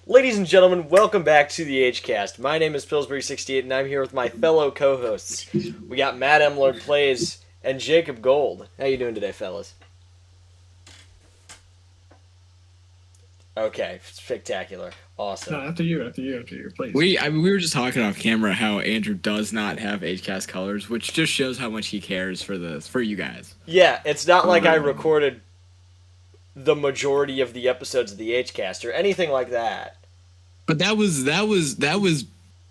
Ladies and gentlemen, welcome back to the H-Cast. My name is Pilsbury68, and I'm here with my fellow co-hosts. We got Matt Mlord Plays and Jacob Gold. How you doing today, fellas? Okay, spectacular. Awesome. No, after you, please. We were just talking off camera how Andrew does not have H-Cast colors, which just shows how much he cares for you guys. Yeah, it's not like I recorded the majority of the episodes of the H-Cast or anything like that. But that was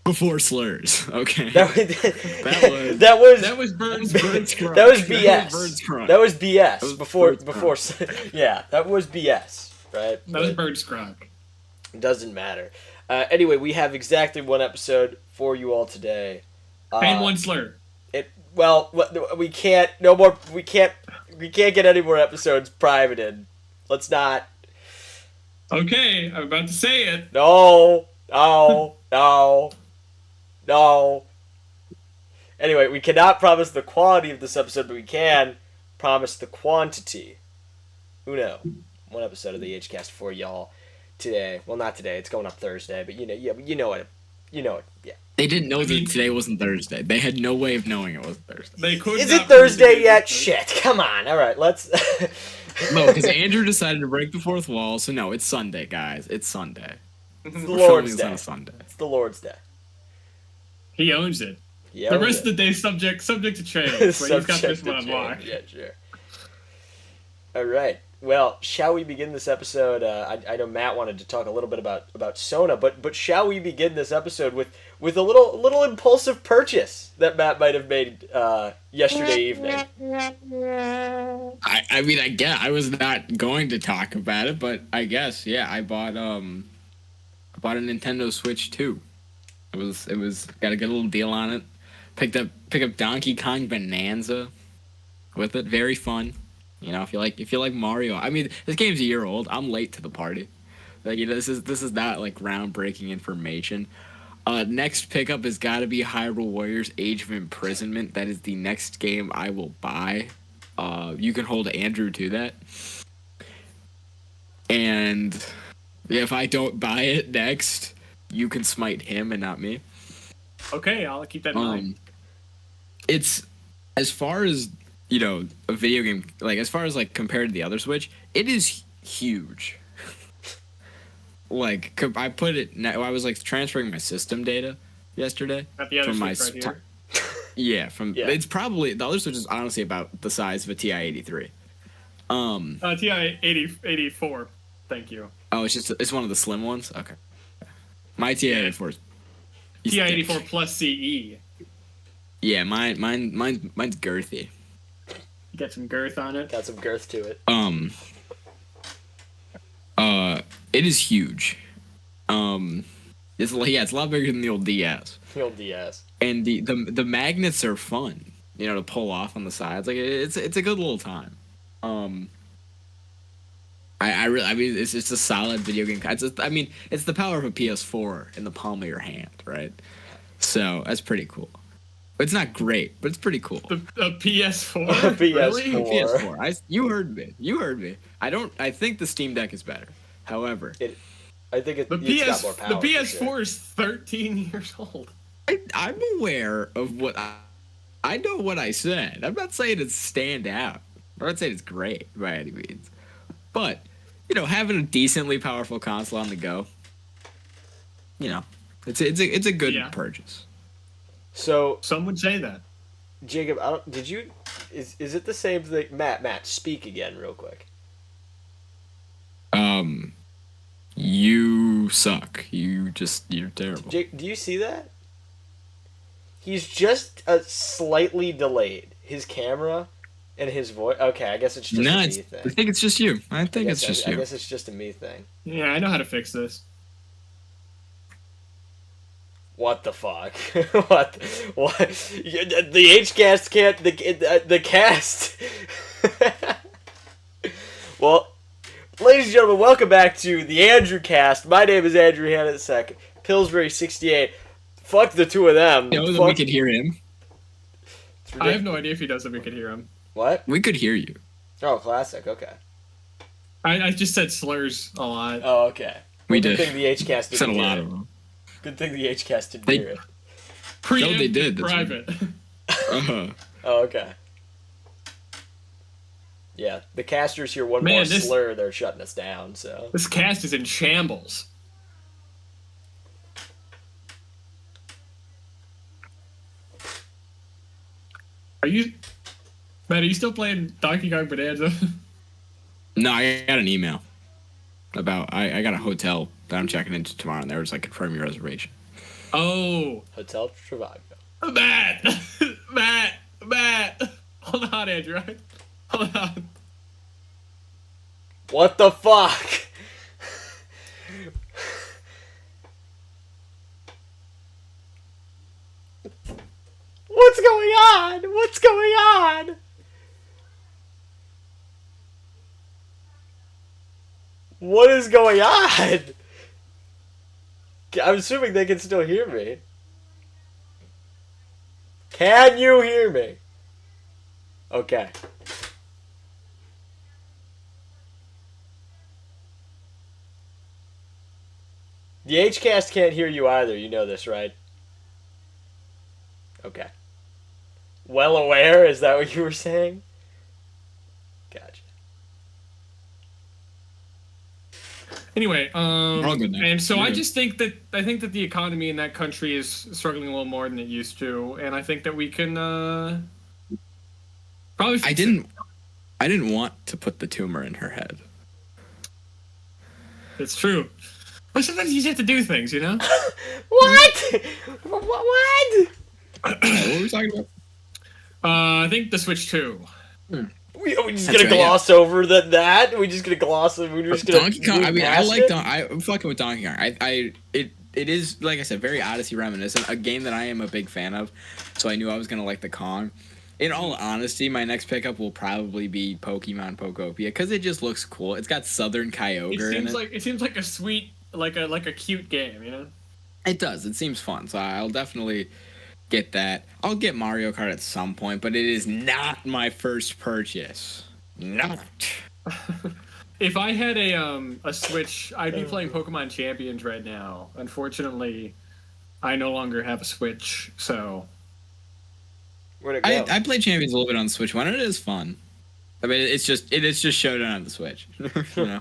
before slurs, okay? That was Bird's Crunk. That was BS. Bird's Crunk. That was BS. That was before Bird's yeah, that was BS, right? That was Bird's Crunk. Doesn't matter. Anyway, we have exactly one episode for you all today. And one slur. We can't. No more. We can't get any more episodes privated. Let's not. Okay, I'm about to say it. No. Anyway, we cannot promise the quality of this episode, but we can promise the quantity. Uno. One episode of the H-Cast for y'all today. Well, not today. It's going up Thursday, but you know it. Yeah. They didn't know that today wasn't Thursday. They had no way of knowing it was Thursday. They could. Is it Thursday yet? Shit. Come on. All right, let's. No, because Andrew decided to break the fourth wall, so no, it's Sunday, guys. It's Sunday. It's the Lord's Day. On a Sunday. It's the Lord's Day. He owns it. The rest of the day subject to change, but he's got this one on lock. Yeah, sure. All right. Well, shall we begin this episode? I know Matt wanted to talk a little bit about Sona, but shall we begin this episode with a little impulsive purchase that Matt might have made yesterday evening? I mean, I guess I was not going to talk about it, but I guess I bought a Nintendo Switch 2. It was got a good little deal on it. Picked up Donkey Kong Bonanza with it. Very fun. You know, if you like Mario. I mean, this game's a year old. I'm late to the party. Like, you know, this is not like groundbreaking information. Next pickup has got to be Hyrule Warriors: Age of Imprisonment. That is the next game I will buy. You can hold Andrew to that. And if I don't buy it next, you can smite him and not me. Okay, I'll keep that in mind. It's, as far as, you know, a video game, like, as far as, like, compared to the other Switch, it is huge. Like, I put it, I was, like, transferring my system data yesterday. At the other from Switch right here? It's probably, the other Switch is honestly about the size of a TI-83. TI-84, thank you. Oh, it's one of the slim ones? Okay. My TI-84 is TI-84 plus CE. Yeah, mine's girthy. You got some girth on it. Got some girth to it. It is huge. It's a lot bigger than the old DS. The old DS. And the magnets are fun, you know, to pull off on the sides. Like, it's a good little time. I mean, it's just a solid video game. It's the power of a PS4 in the palm of your hand, right? So that's pretty cool. It's not great, but it's pretty cool. A PS4? A PS4. Really? A PS4. You heard me. I think the Steam Deck is better. However, I think it's got more power. The PS4 is 13 years old. I'm aware of what I know what I said. I'm not saying it's stand out. I'm not saying it's great by any means. But, you know, having a decently powerful console on the go, you know, it's a good purchase. So some would say that. Jacob, is it the same thing? Matt, speak again real quick. You suck. You're terrible. Jake, do you see that? He's just slightly delayed. His camera and his voice. Okay, I guess it's just a me thing. I think it's just you. I guess it's just a me thing. Yeah, I know how to fix this. What the fuck? What? The H-Cast can't... The cast... Well, ladies and gentlemen, welcome back to the Andrew Cast. My name is Andrew Hanna II. Pilsbury68. Fuck the two of them. You know that we could hear him? I have no idea if he does that we could hear him. What? We could hear you. Oh, classic. Okay. I just said slurs a lot. Oh, okay. We good did. thing the HCast didn't Said a hear lot it. of them. Good thing the HCast didn't They- hear it. Preemptive they did. That's private. Uh-huh. Oh, okay. Yeah, the casters hear one Man, more this- slur, they're shutting us down, so. This cast is in shambles. Matt, are you still playing Donkey Kong Bonanza? No, I got an email about I got a hotel that I'm checking into tomorrow, and there was like confirm your reservation. Oh, Hotel Trivago. Matt, Matt. Hold on, Andrew. Hold on. What the fuck? What's going on? What's going on? What is going on? I'm assuming they can still hear me. Can you hear me? Okay. The HCast can't hear you either. You know this, right? Okay. Well aware? Is that what you were saying? Gotcha. Anyway, We're all good now. and so You're I good. just think that the economy in that country is struggling a little more than it used to, and I think that we can probably. I didn't want to put the tumor in her head. It's true, but sometimes you just have to do things, you know. What? What? What were we talking about? I think the Switch 2. We just That's gonna right, gloss over that? We just gonna gloss it? We're just gonna Donkey Kong. move I mean, I past like it? I'm fucking with Donkey Kong. It is, like I said, very Odyssey reminiscent. A game that I am a big fan of, so I knew I was gonna like the Kong. In all honesty, my next pickup will probably be Pokemon Pokopia because it just looks cool. It's got Southern Kyogre in it. It seems like a sweet, like a cute game, you know. It does. It seems fun, so I'll definitely get that. I'll get Mario Kart at some point, but it is not my first purchase. Not. If I had a Switch, I'd be playing Pokemon Champions right now. Unfortunately, I no longer have a Switch, so Where'd it go? I played Champions a little bit on the Switch one. It is fun. I mean, it's just Showdown on the Switch, you know.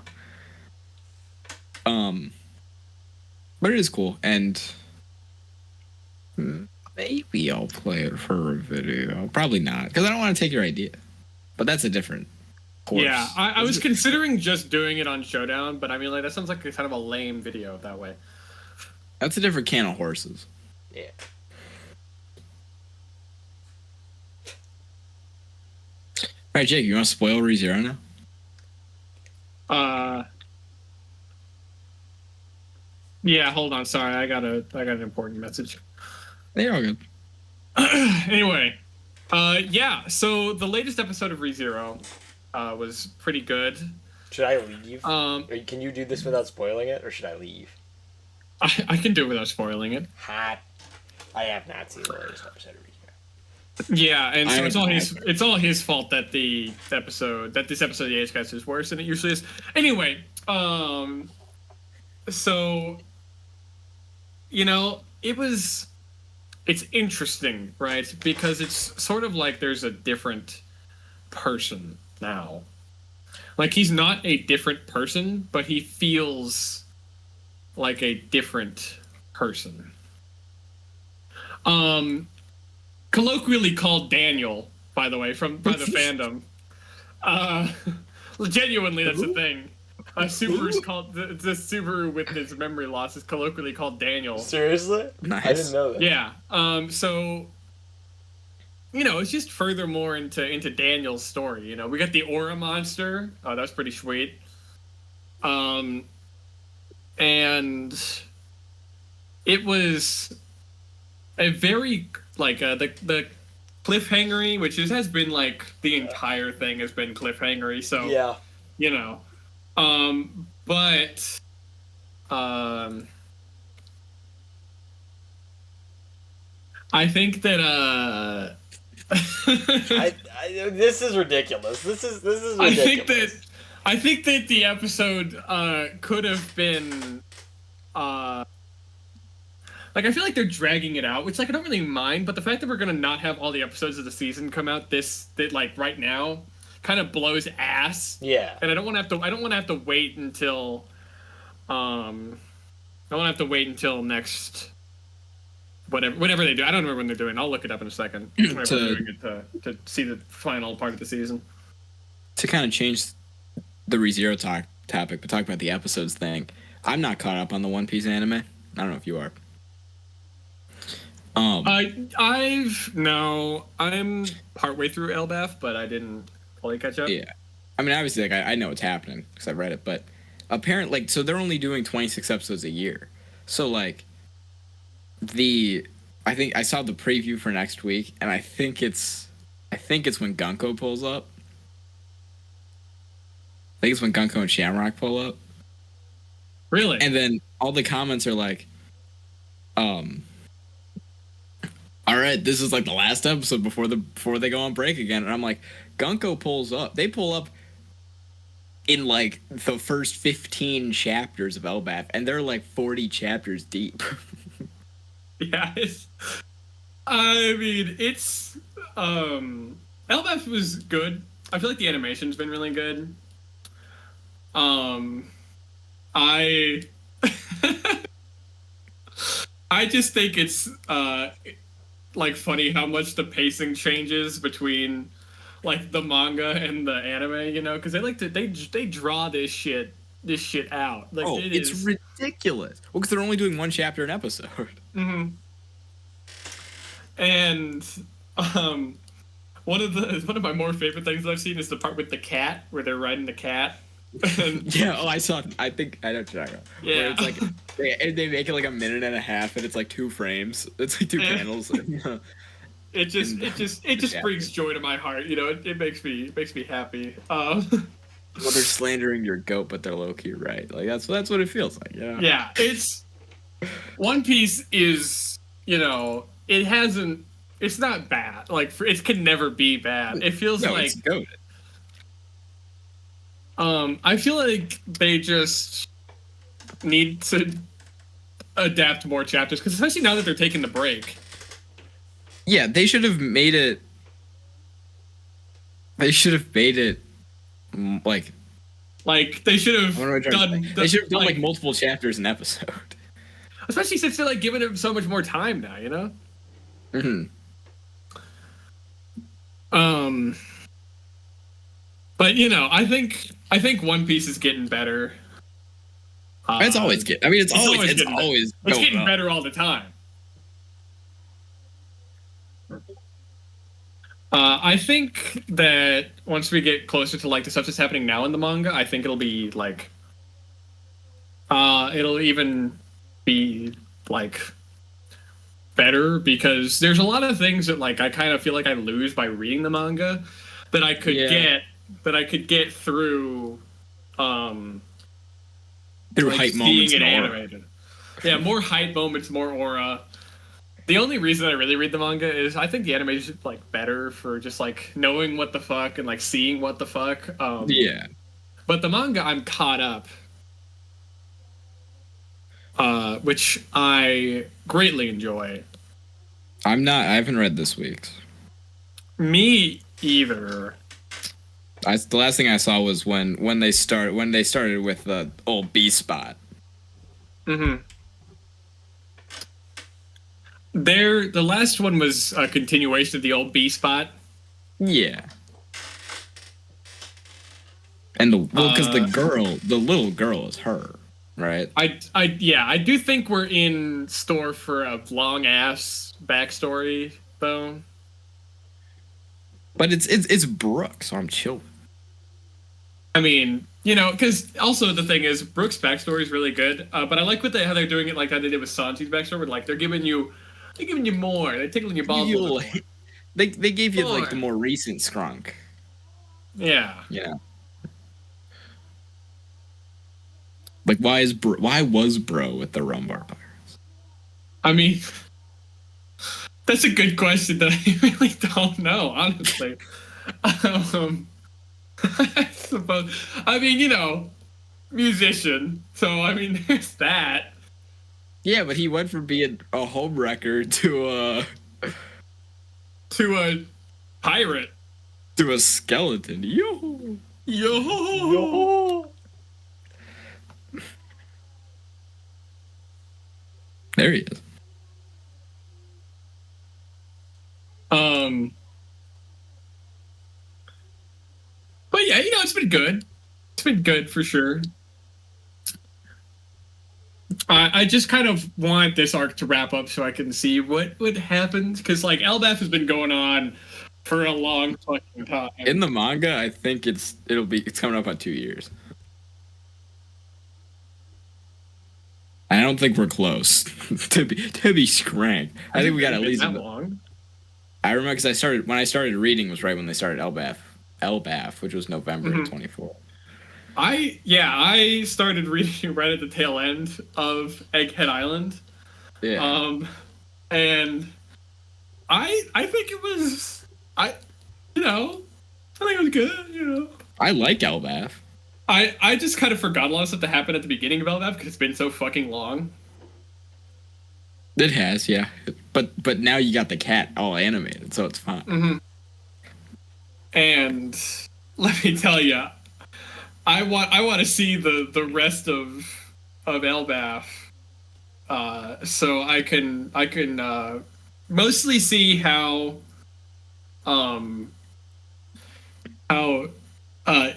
But it is cool, and maybe I'll play it for a video. Probably not, because I don't want to take your idea. But that's a different course. yeah. I was considering just doing it on Showdown, but I mean, like that sounds like a kind of a lame video that way. That's a different can of horses. Yeah. All right, Jake, you want to spoil ReZero now? Yeah. Hold on. Sorry, I got an important message. They're all good. Anyway, yeah. So the latest episode of ReZero was pretty good. Should I leave? Um, Or can you do this without spoiling it, or should I leave? I can do it without spoiling it. Hot. I have not seen the latest episode of ReZero. Yeah, and so I- it's all his fault that this episode of the HCast is worse than it usually is. Anyway, so you know, it's interesting, right? Because it's sort of like there's a different person now. Like he's not a different person, but he feels like a different person. Colloquially called Daniel, by the way, by the fandom. Genuinely, that's a thing. Subaru's called the Subaru with his memory loss is colloquially called Daniel. Seriously? Nice. I didn't know that. Yeah. So you know, it's just furthermore into Daniel's story. You know, we got the Aura monster. Oh, that's pretty sweet. And it was a very like the cliffhangery, which has been like the entire thing has been cliffhangery. So Yeah. you know, but I think that This is ridiculous. This is ridiculous. I think that the episode could have been like I feel like they're dragging it out, which like I don't really mind, but the fact that we're gonna not have all the episodes of the season come out like right now kind of blows ass. Yeah. And I don't want to have to wait until I want to have to wait until next whatever they do. I don't remember when they're doing. I'll look it up in a second. Whenever they're doing it to see the final part of the season. To kind of change the ReZero topic, but talk about the episodes thing. I'm not caught up on the One Piece anime. I don't know if you are. I'm partway through Elbaf, but I didn't fully catch up. Yeah, I mean, obviously, like I know what's happening because I read it, but apparently, like, so they're only doing 26 episodes a year. So like, I think I saw the preview for next week, and I think it's when Gunko pulls up. I think it's when Gunko and Shamrock pull up. Really? And then all the comments are like, all right, this is like the last episode before they go on break again. And I'm like, Gunko pulls up. They pull up in like the first 15 chapters of Elbaf, and they're like 40 chapters deep. Yeah, it's Elbaf was good. I feel like the animation's been really good. I I just think it's like funny how much the pacing changes between like the manga and the anime, you know, because they draw this shit out. Like it's ridiculous. Well, because they're only doing one chapter an episode. Mm-hmm. And one of my more favorite things that I've seen is the part with the cat where they're riding the cat. Yeah, I saw. I think I know what you're talking about. Yeah, where it's like they make it like a minute and a half, and it's like 2 frames. It's like 2 panels. It just brings joy to my heart. You know, it makes me happy. Well, they're slandering your goat, but they're low key right. Like that's what it feels like. Yeah. Yeah, it's One Piece is, you know, it's not bad. Like it can never be bad. It feels like it's goated. I feel like they just need to adapt more chapters, because especially now that they're taking the break. Yeah, they should have made it. They should have made it like they should have done. They should have done like multiple chapters an episode. Especially since they're like giving him so much more time now, you know. But you know, I think One Piece is getting better. It's always good. I mean, it's always getting better all the time. I think that once we get closer to like the stuff that's happening now in the manga, I think it'll be like, it'll even be like better, because there's a lot of things that like I kind of feel like I lose by reading the manga that I could get through like hype moments seeing it animated. Yeah, more hype moments, more aura. The only reason I really read the manga is I think the animation is like better for just like knowing what the fuck and like seeing what the fuck. Yeah. But the manga, I'm caught up, which I greatly enjoy. I'm not. I haven't read this week's. Me either. The last thing I saw was when they started with the old B spot. Mm-hmm. The last one was a continuation of the old B spot. Yeah. And because the little girl is her, right? I do think we're in store for a long ass backstory though. But it's Brooke, so I'm chill. I mean, you know, because also the thing is, Brooke's backstory is really good. But I like how they're doing it, like how they did with Sanji's backstory. Where, like they're giving you more. They're tickling your balls. They gave you like the more recent Skrunk. Yeah. Yeah. Like why was Bro with the Rumbar Pirates? I mean, that's a good question that I really don't know, honestly. I suppose. I mean, you know, musician. So I mean, there's that. Yeah, but he went from being a home wrecker To a pirate. to a skeleton. Yo. Yo. There he is. But yeah, it's been good. It's been good for sure. I just kind of want this arc to wrap up so I can see what happens, because like Elbaf has been going on for a long fucking time. In the manga, I think it's coming up on 2 years. I don't think we're close to be scrank. I think we got at least that long. I remember because when I started reading was right when they started Elbaf, which was November of 24. I started reading right at the tail end of Egghead Island. Yeah. And I think it was I think it was good. I like Elbaf. I just kind of forgot a lot of stuff that happened at the beginning of Elbaf because it's been so fucking long. It has, yeah. But now you got the cat all animated, so it's fine. Mm-hmm. And let me tell you, I want to see the rest of Elbaf, so I can mostly see how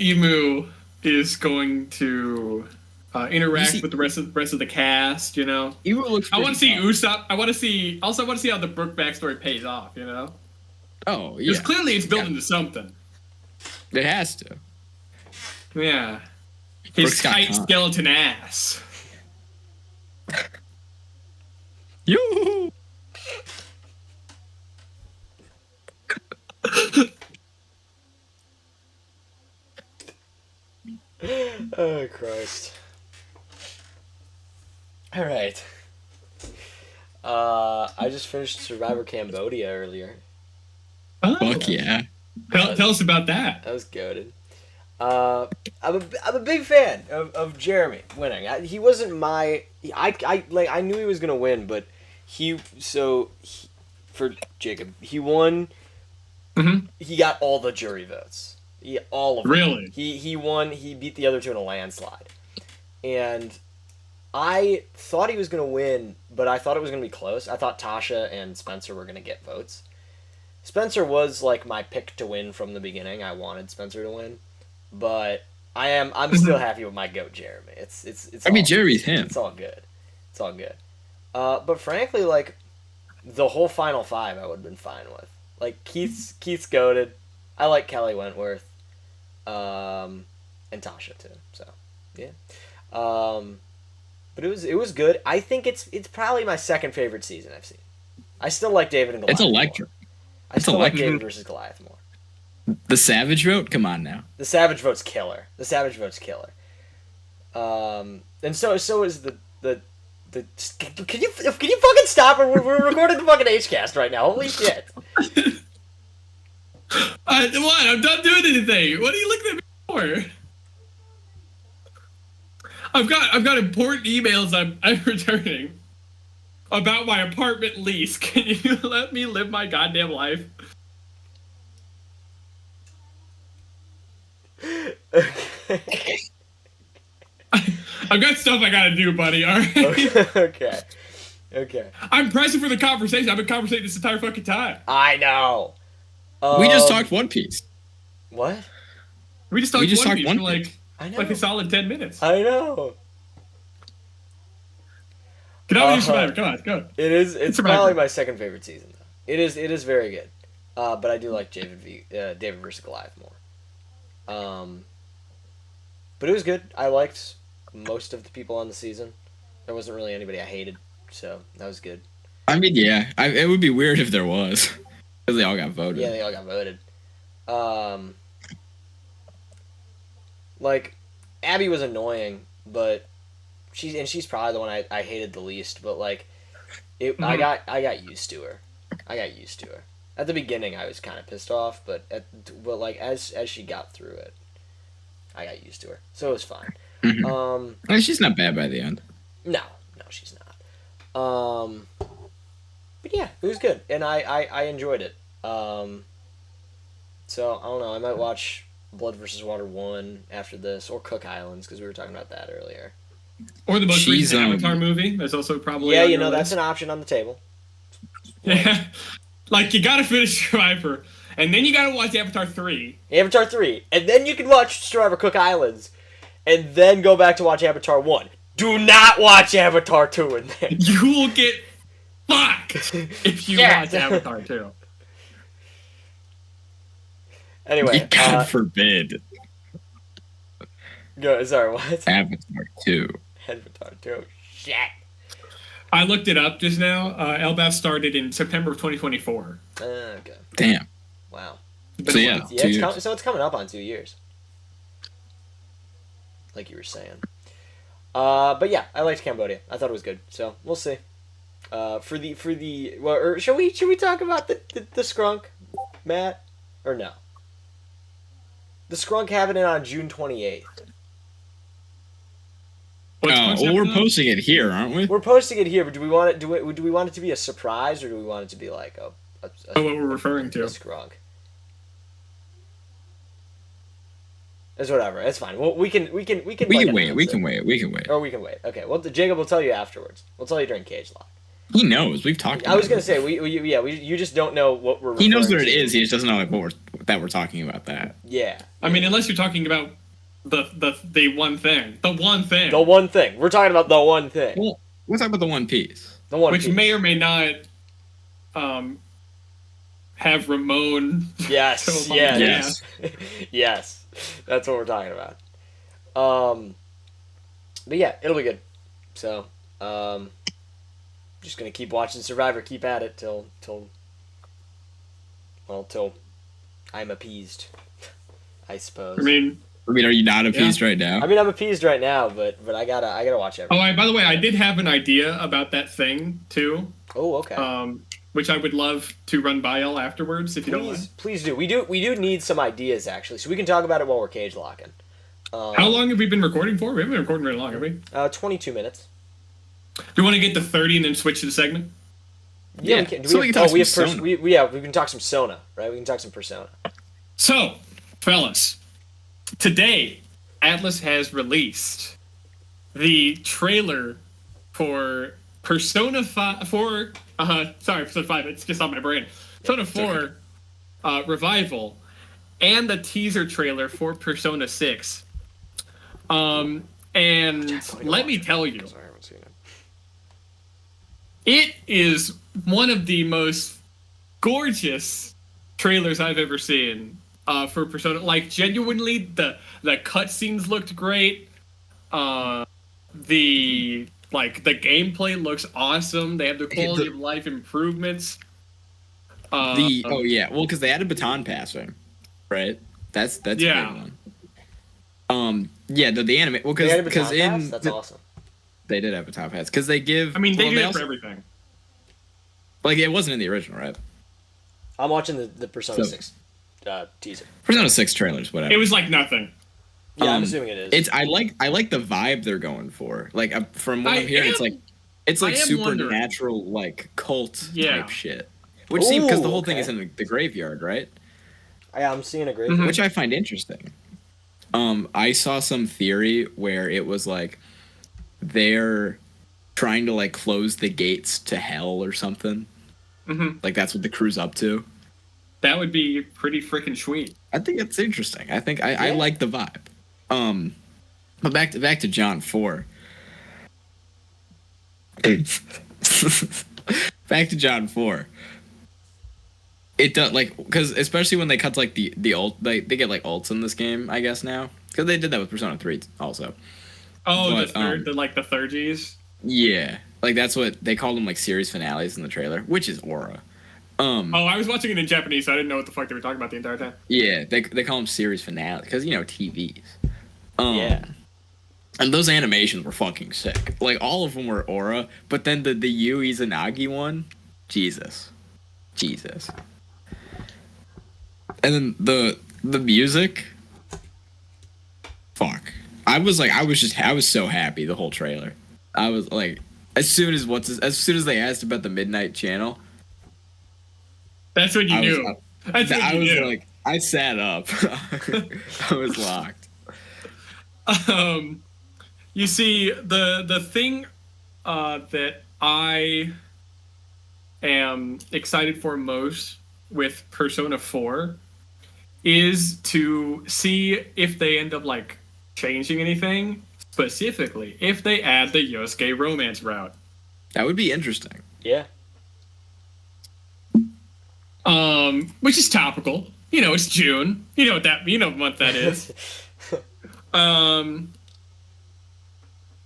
Emu is going to interact with the rest of the cast. Emu looks. I want to see Usopp. I want to see how the Brook backstory pays off. Oh yeah. Because clearly it's built into something. It has to. Yeah. His tight skeleton ass. Yoo! Oh, Christ. Alright. I just finished Survivor Cambodia earlier. Oh. Fuck yeah. Tell us about that. That was goated. I'm a big fan of Jeremy winning. He wasn't my... I knew he was going to win, but for Jacob, he won... Mm-hmm. He got all the jury votes. All of them. Really? He won. He beat the other two in a landslide. And I thought he was going to win, but I thought it was going to be close. I thought Tasha and Spencer were going to get votes. Spencer was like my pick to win from the beginning. I wanted Spencer to win, but I'm still happy with my goat Jeremy. It's Jeremy's him. It's all good. It's all good. But frankly, like the whole final five, I would have been fine with. Like Keith's goated. I like Kelly Wentworth, and Tasha too. So yeah, but it was good. I think it's probably my second favorite season I've seen. I still like David and Goliath. It's electric. I still like David versus Goliath more. The Savage vote? Come on now. The Savage vote's killer. And so is the. Can you fucking stop? We're recording the fucking H-cast right now. Holy shit. What? I'm not doing anything. What are you looking at me for? I've got important emails I'm returning about my apartment lease. Can you let me live my goddamn life? Okay. I've got stuff I gotta do, buddy. All right. Okay. I'm present for the conversation. I've been conversating this entire fucking time. I know. We just talked One Piece. What? We just talked One Piece for like a solid 10 minutes. I know. Get out of your Survivor. Come on, go. It's probably my second favorite season though. It is very good. But I do like David versus Goliath more. But it was good. I liked most of the people on the season. There wasn't really anybody I hated, so that was good. I mean, yeah, it would be weird if there was, because they all got voted. Yeah, they all got voted. Like, Abby was annoying, but she's probably the one I hated the least. But like, I got used to her. At the beginning, I was kind of pissed off, but like as she got through it, I got used to her, so it was fine. Mm-hmm. She's not bad by the end. No, she's But yeah, it was good, and I enjoyed it. So I don't know. I might watch Blood versus Water 1 after this, or Cook Islands because we were talking about that earlier. Or the most She's, recent Avatar movie. That's also probably Yeah, on you your know that's list. an option on the table. Yeah, like you gotta finish Survivor, and then you gotta watch Avatar 3. Avatar 3, and then you can watch Survivor Cook Islands, and then go back to watch Avatar 1. Do not watch Avatar 2 in there. You will get fucked if you Yeah. watch Avatar 2. Anyway, God forbid. go. Sorry, what? Avatar 2. Avatar 2. Shit. I looked it up just now. LBAF started in September of 2024. Okay. Damn. Wow. So yeah, Yeah, 2 years. so it's coming up on 2 years. Like you were saying. But yeah, I liked Cambodia. I thought it was good. So we'll see. For the well, or should we talk about the Skrunk, Matt, or no? The Skrunk having it on June 28th. Well, we're posting it here, aren't we? We're posting it here, but do we want it? Do we want it to be a surprise, or do we want it to be like a what we're referring to? a Skrunk? It's whatever. It's fine. Well, we can We like, can wait. announce We it. can wait. We can wait. Or we can wait. Okay. Well, Jacob will tell you afterwards. We'll tell you during Cage Lock. He knows. We've talked about I was it. gonna say you just don't know what we're. He knows referring what it to. is. He just doesn't know like we're talking about that. Yeah. I mean, unless you're talking about the one thing. The one thing. The one thing we're talking about. The one thing. Well, we're talking about the One Piece. The one. Which piece. may or may not have Ramon. Yes. So, Yes. Yes. That's what we're talking about. But yeah, it'll be good. So, just gonna keep watching Survivor. Keep at it till I'm appeased. I suppose. I mean, are you not appeased right now? I mean, I'm appeased right now, but I gotta watch everything. by the way, I did have an idea about that thing too. Oh, okay. Which I would love to run by y'all afterwards if you don't mind. Please do. We do need some ideas actually, so we can talk about it while we're cage locking. How long have we been recording for? We haven't been recording very long, have we? 22 minutes. Do you want to get to 30 and then switch to the segment? Yeah, Yeah. we can. So we can talk some we Persona. we can talk some Sona, right? We can talk some Persona. So, fellas, today Atlas has released the trailer for Persona 5 Persona 5, it's just on my brain. Persona 4 Revival and the teaser trailer for Persona 6. And let me tell you, Sorry, I haven't seen it. it is one of the most gorgeous trailers I've ever seen for Persona. Like, genuinely, the cutscenes looked great. The gameplay looks awesome. They have the quality of life improvements. Because they added baton passing, right? That's a big one. The anime. Well, They had a because baton pass? That's awesome. they did have baton pass because they give. I mean, they well, do it also, for everything. like it wasn't in the original, right? I'm watching the Persona So- 6 teaser. Persona 6 trailers, whatever. It was like nothing. Yeah, I'm assuming it is. It's I like the vibe they're going for. Like from what I'm hearing, it's like I am supernatural, like cult Yeah. type shit. Which seems because the Ooh, whole thing okay. is in the graveyard, right? Yeah, I'm seeing a great. Mhm. Which I find interesting. I saw some theory where it was like they're trying to like close the gates to hell or something. Mhm. Like that's what the crew's up to. That would be pretty freaking sweet. I think it's interesting. I think I like the vibe. But back to John 4. Back to John 4. It does like because especially when they cut to, like the ult, they get like ults in this game, I guess now because they did that with Persona 3 also. Oh, But, the third Gs. Yeah, like that's what they called them, like series finales in the trailer, which is Aura. Oh, I was watching it in Japanese, so I didn't know what the fuck they were talking about the entire time. Yeah, they call them series finale because TVs. Yeah. And those animations were fucking sick. Like all of them were Aura, but then the Yu Izanagi one, Jesus. And then the music, fuck. I was so happy the whole trailer. I was like, As soon as they asked about the Midnight Channel, That's when you I was knew. up. That's when I you was knew. like, I sat up. I was locked. You see, the thing that I am excited for most with Persona 4 is to see if they end up like changing anything. Specifically, if they add the Yosuke romance route. That would be interesting. Yeah. Which is topical. You know, it's June. You know what month that is.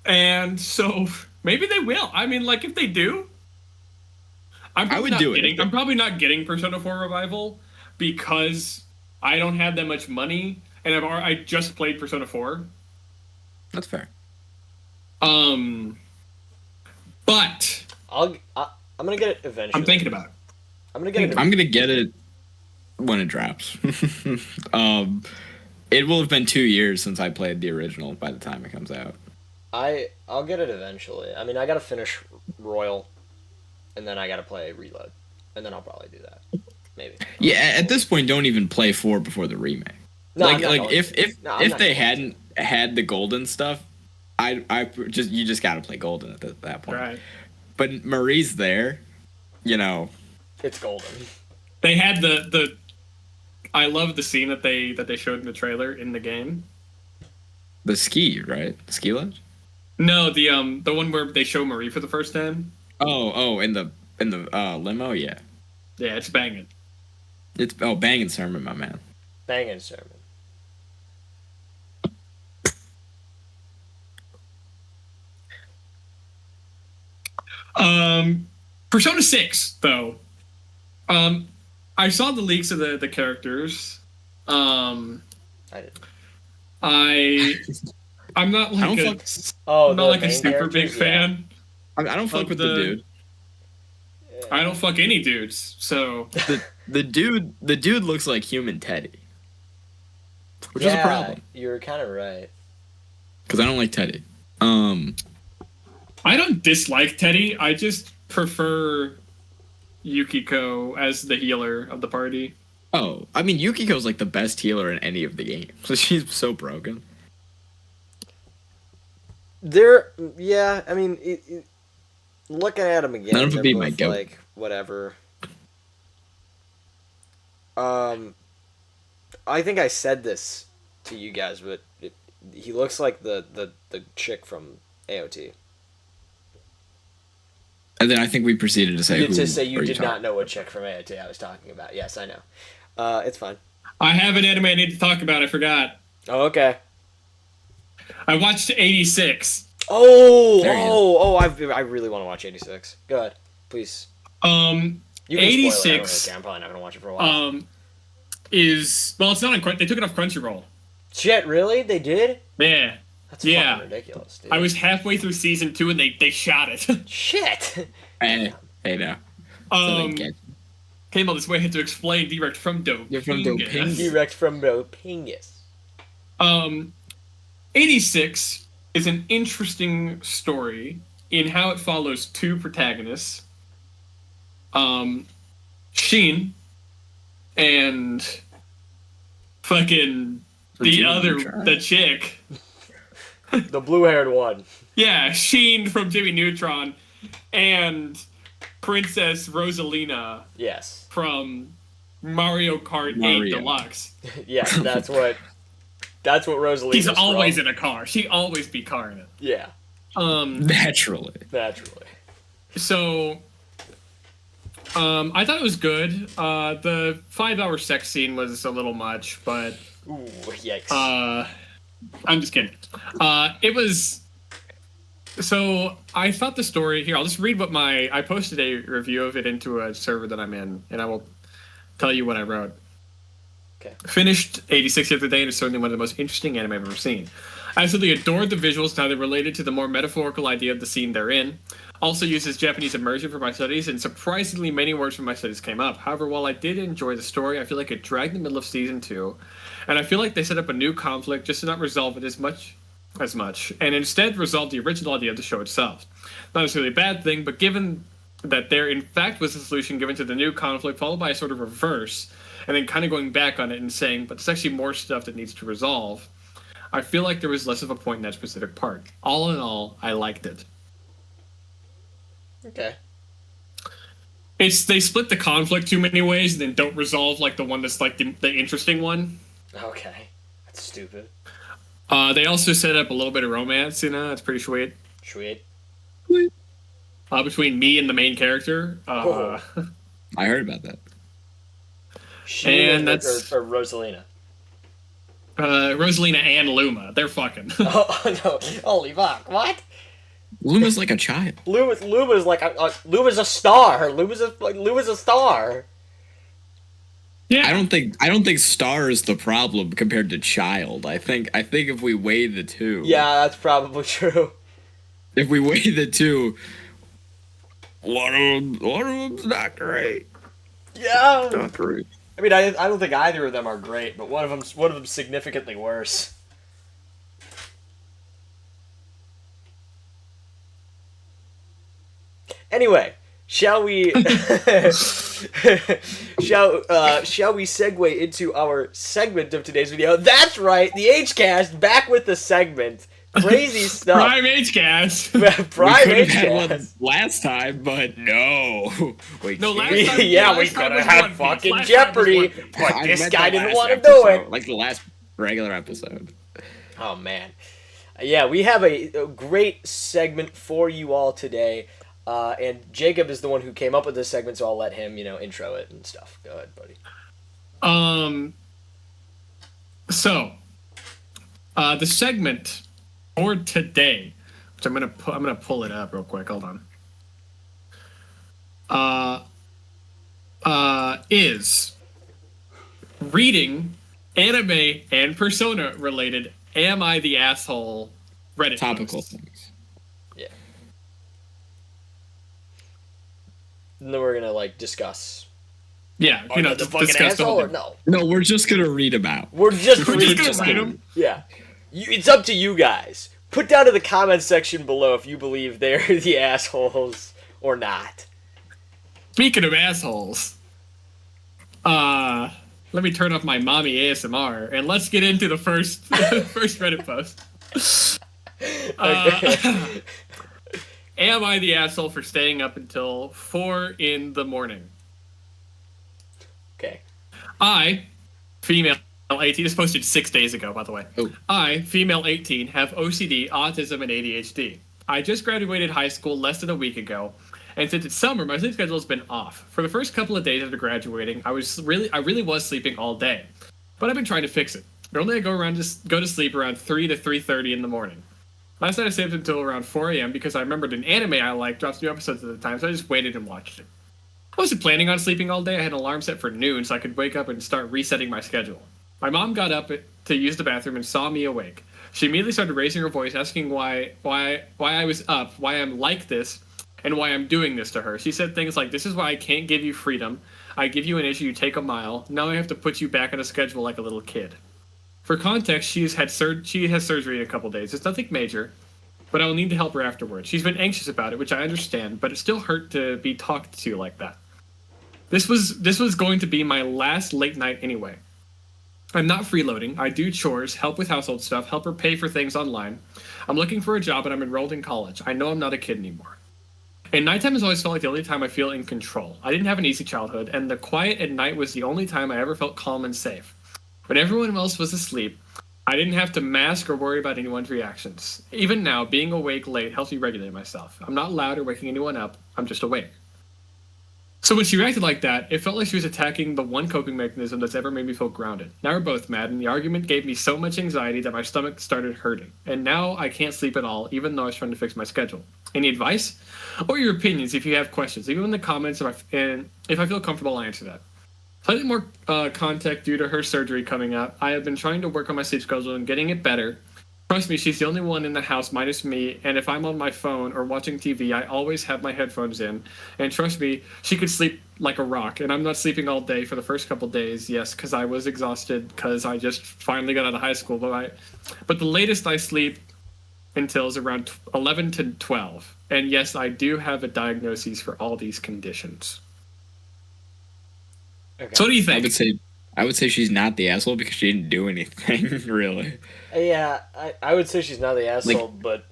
And so maybe they will. I mean, like if they do, I'm probably not getting Persona 4 Revival because I don't have that much money, and I just played Persona 4. That's fair. But I'm gonna get it eventually. I'm thinking about it. I'm gonna get it. I'm gonna get it when it drops. It will have been 2 years since I played the original by the time it comes out. I'll get it eventually. I mean, I gotta finish Royal, and then I gotta play Reload, and then I'll probably do that. Maybe. Yeah, at this point, don't even play 4 before the remake. No, if they hadn't had the golden stuff, you just gotta play golden at that point. Right. But Marie's there, you know. It's golden. They had the I love the scene that they showed in the trailer in the game. The ski, right? The ski lodge? No, the one where they show Marie for the first time. Oh, in the limo, yeah. Yeah, it's banging. It's banging sermon, my man. Banging sermon. Persona 6, though. I saw the leaks of the characters. I didn't. I'm not like I'm not like a super big fan. I don't fuck with the dude. Yeah. I don't fuck any dudes. So the dude looks like human Teddy, which is a problem. You're kind of right. Because I don't like Teddy. I don't dislike Teddy. I just prefer Yukiko as the healer of the party. Oh, I mean, Yukiko's like the best healer in any of the games. So she's so broken. I mean, looking at them again, None of them be my both goat. like whatever. I think I said this to you guys, but he looks like the chick from AOT. And then I think we proceeded to say You who did not know what chick from AOT I was talking about. Yes, I know. It's fine. I have an anime I need to talk about. I forgot. Oh, okay. I watched 86. I really want to watch 86. Go ahead, please. You can spoil it. 86. I don't really care. I'm probably not gonna watch it for a while. It's not on they took it off Crunchyroll. Shit, really? They did? Yeah. That's fucking ridiculous, dude. I was halfway through season 2 and they shot it. Shit. Hey now. Came all this way, I had to explain direct from Dopingus. You're from Dopingus. Direct from Dopingus. 86 is an interesting story in how it follows two protagonists, Sheen and fucking the chick. The blue-haired one. Yeah, Sheen from Jimmy Neutron and Princess Rosalina. Yes. From Mario Kart 8 Deluxe. Yes, that's what Rosalina. He's always in a car. She always be carring it. Yeah. Naturally. So, I thought it was good. The 5-hour sex scene was a little much, but ooh, yikes. I'm just kidding. It was. So I thought the story here. I'll just read what I posted a review of it into a server that I'm in, and I will tell you what I wrote. Okay. Finished 86 the other day, and it's certainly one of the most interesting anime I've ever seen. I absolutely adored the visuals, and how they related to the more metaphorical idea of the scene they're in. Also uses Japanese immersion for my studies, and surprisingly many words from my studies came up. However, while I did enjoy the story, I feel like it dragged the middle of season 2, and I feel like they set up a new conflict just to not resolve it as much as much, and instead resolved the original idea of the show itself. Not necessarily a bad thing, but given that there in fact was a solution given to the new conflict, followed by a sort of reverse, and then kind of going back on it and saying, but there's actually more stuff that needs to resolve, I feel like there was less of a point in that specific part. All in all, I liked it. Okay. They split the conflict too many ways and then don't resolve like the one that's like the interesting one. Okay. That's stupid. They also set up a little bit of romance, that's pretty sweet. Sweet. Between me and the main character. I heard about that. She and or Rosalina. Rosalina and Luma. They're fucking. Oh, no. Holy fuck. What? Luma's like a child. Luma's like Luma's a star. Luma's a star. Yeah. I don't think star is the problem compared to child. I think if we weigh the two. Yeah, that's probably true. If we weigh the two, one of them's not great. Yeah. Not great. I mean, I don't think either of them are great, but one of them's significantly worse. Anyway, shall we shall we segue into our segment of today's video? That's right, the H-Cast back with the segment. Crazy stuff. Prime H-Cast. Prime we could have had one H-Cast. last time, but no. We No, can't. last time- Yeah, we last time could have was had One Piece. fucking Last time was Jeopardy, One Piece. but I this meant guy the didn't last want to do episode, it. like the last regular episode. Oh, man. Yeah, we have a great segment for you all today. And Jacob is the one who came up with this segment, so I'll let him, intro it and stuff. Go ahead, buddy. So, the segment for today, which I'm gonna pull it up real quick. Hold on. Is reading anime and Persona related "Am I the Asshole?" Reddit Topical posts. things. Yeah. And then we're gonna discuss. Yeah, Are they the fucking discuss the asshole whole or thing. no? No, we're just gonna read about. We're just We're reading just gonna about read it. 'em. Yeah. It's up to you guys. Put down in the comments section below if you believe they're the assholes or not. Speaking of assholes, let me turn off my mommy ASMR and let's get into the first first Reddit post. Okay. Am I the asshole for staying up until 4 in the morning? Okay. I, female 18, this posted 6 days ago, by the way. Oh. I, female 18, have OCD, autism, and ADHD. I just graduated high school less than a week ago, and since it's summer, my sleep schedule has been off. For the first couple of days after graduating, I really was sleeping all day, but I've been trying to fix it. Normally, I go to sleep around 3 to 3:30 in the morning. Last night I stayed up until around 4 a.m. because I remembered an anime I liked drops new episodes at the time, so I just waited and watched it. I wasn't planning on sleeping all day. I had an alarm set for noon so I could wake up and start resetting my schedule. My mom got up to use the bathroom and saw me awake. She immediately started raising her voice, asking why I was up, why I'm like this, and why I'm doing this to her. She said things like, "This is why I can't give you freedom. I give you an issue, you take a mile. Now I have to put you back on a schedule like a little kid." For context, she has surgery in a couple days. It's nothing major, but I will need to help her afterwards. She's been anxious about it, which I understand, but it still hurt to be talked to like that. This was going to be my last late night anyway. I'm not freeloading. I do chores, help with household stuff, help her pay for things online. I'm looking for a job and I'm enrolled in college. I know I'm not a kid anymore. And nighttime has always felt like the only time I feel in control. I didn't have an easy childhood, and the quiet at night was the only time I ever felt calm and safe. When everyone else was asleep, I didn't have to mask or worry about anyone's reactions. Even now, being awake late helps me regulate myself. I'm not loud or waking anyone up. I'm just awake. So when she reacted like that, it felt like she was attacking the one coping mechanism that's ever made me feel grounded. Now we're both mad, and the argument gave me so much anxiety that my stomach started hurting. And now I can't sleep at all, even though I was trying to fix my schedule. Any advice? Or your opinions if you have questions. Leave them in the comments, and if I feel comfortable, I'll answer that. Slightly more contact due to her surgery coming up. I have been trying to work on my sleep schedule and getting it better. Trust me, she's the only one in the house minus me, and if I'm on my phone or watching TV, I always have my headphones in. And trust me, she could sleep like a rock, and I'm not sleeping all day for the first couple days, yes, because I was exhausted because I just finally got out of high school. But the latest I sleep until is around 11 to 12. And yes, I do have a diagnosis for all these conditions. Okay. So what do you think? I would say she's not the asshole because she didn't do anything, really. Yeah, I would say she's not the asshole, but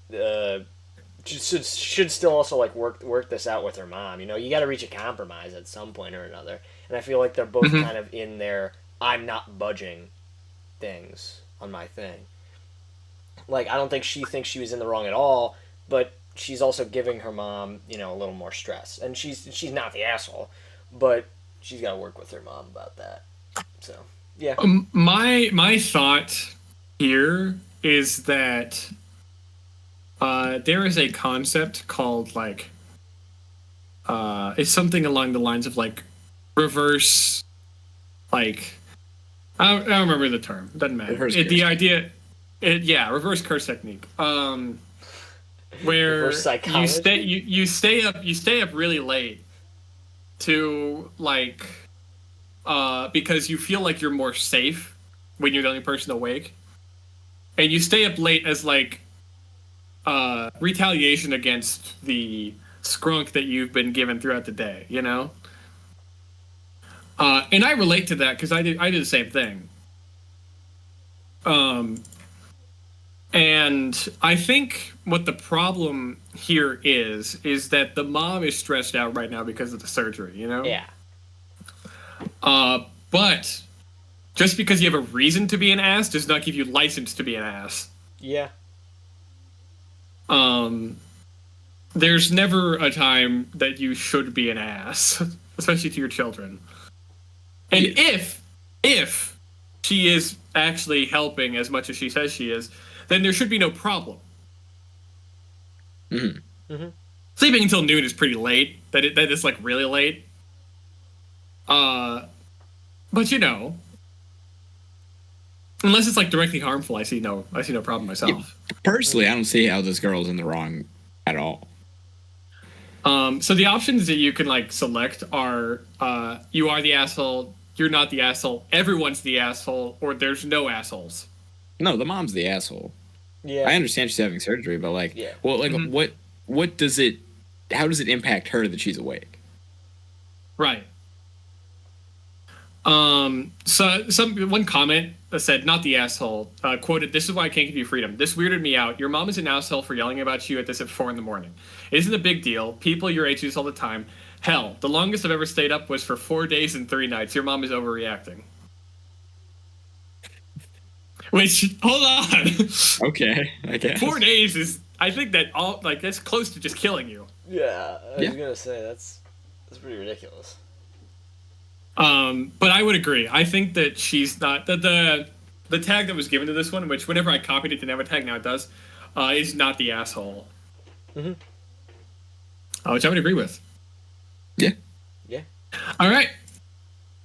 she should still also like work this out with her mom. You know, you got to reach a compromise at some point or another. And I feel like they're both kind of in their I'm not budging things on my thing. Like, I don't think she thinks she was in the wrong at all, but she's also giving her mom, you know, a little more stress. And she's not the asshole, but she's got to work with her mom about that. So, yeah. My thought here is that there is a concept called like it's something along the lines of like reverse, like I don't remember the term. Doesn't matter. The idea, reverse curse technique. Where Reverse psychology? you stay up really late to like because you feel like you're more safe when you're the only person awake, and you stay up late as like retaliation against the scrunk that you've been given throughout the day, you know. And I relate to that because I do the same thing. And I think what the problem here is that the mom is stressed out right now because of the surgery, you know? Yeah. But just because you have a reason to be an ass does not give you license to be an ass. Yeah. There's never a time that you should be an ass, especially to your children. And if she is actually helping as much as she says she is, then there should be no problem. Mm-hmm. Mm-hmm. Sleeping until noon is pretty late. That is like really late. But you know, unless it's like directly harmful, I see no problem myself. Yeah, personally, I don't see how this girl's in the wrong at all. So the options that you can like select are you are the asshole, you're not the asshole, everyone's the asshole, or there's no assholes. No, the mom's the asshole. Yeah. I understand she's having surgery, but like, yeah. well, like, what does it? How does it impact her that she's awake? Right. So one comment said, "Not the asshole." Quoted, "This is why I can't give you freedom. This weirded me out. Your mom is an asshole for yelling about you at this at 4 a.m. It isn't a big deal. People your age do this all the time. Hell, the longest I've ever stayed up was for 4 days and 3 nights. Your mom is overreacting." Which, hold on. Okay, I guess 4 days is. I think that all like that's close to just killing you. Yeah, I was gonna say that's pretty ridiculous. But I would agree. I think that she's not the tag that was given to this one, which whenever I copied it didn't have a tag, now it does, is not the asshole. Mm-hmm. Which I would agree with. Yeah. Yeah. All right.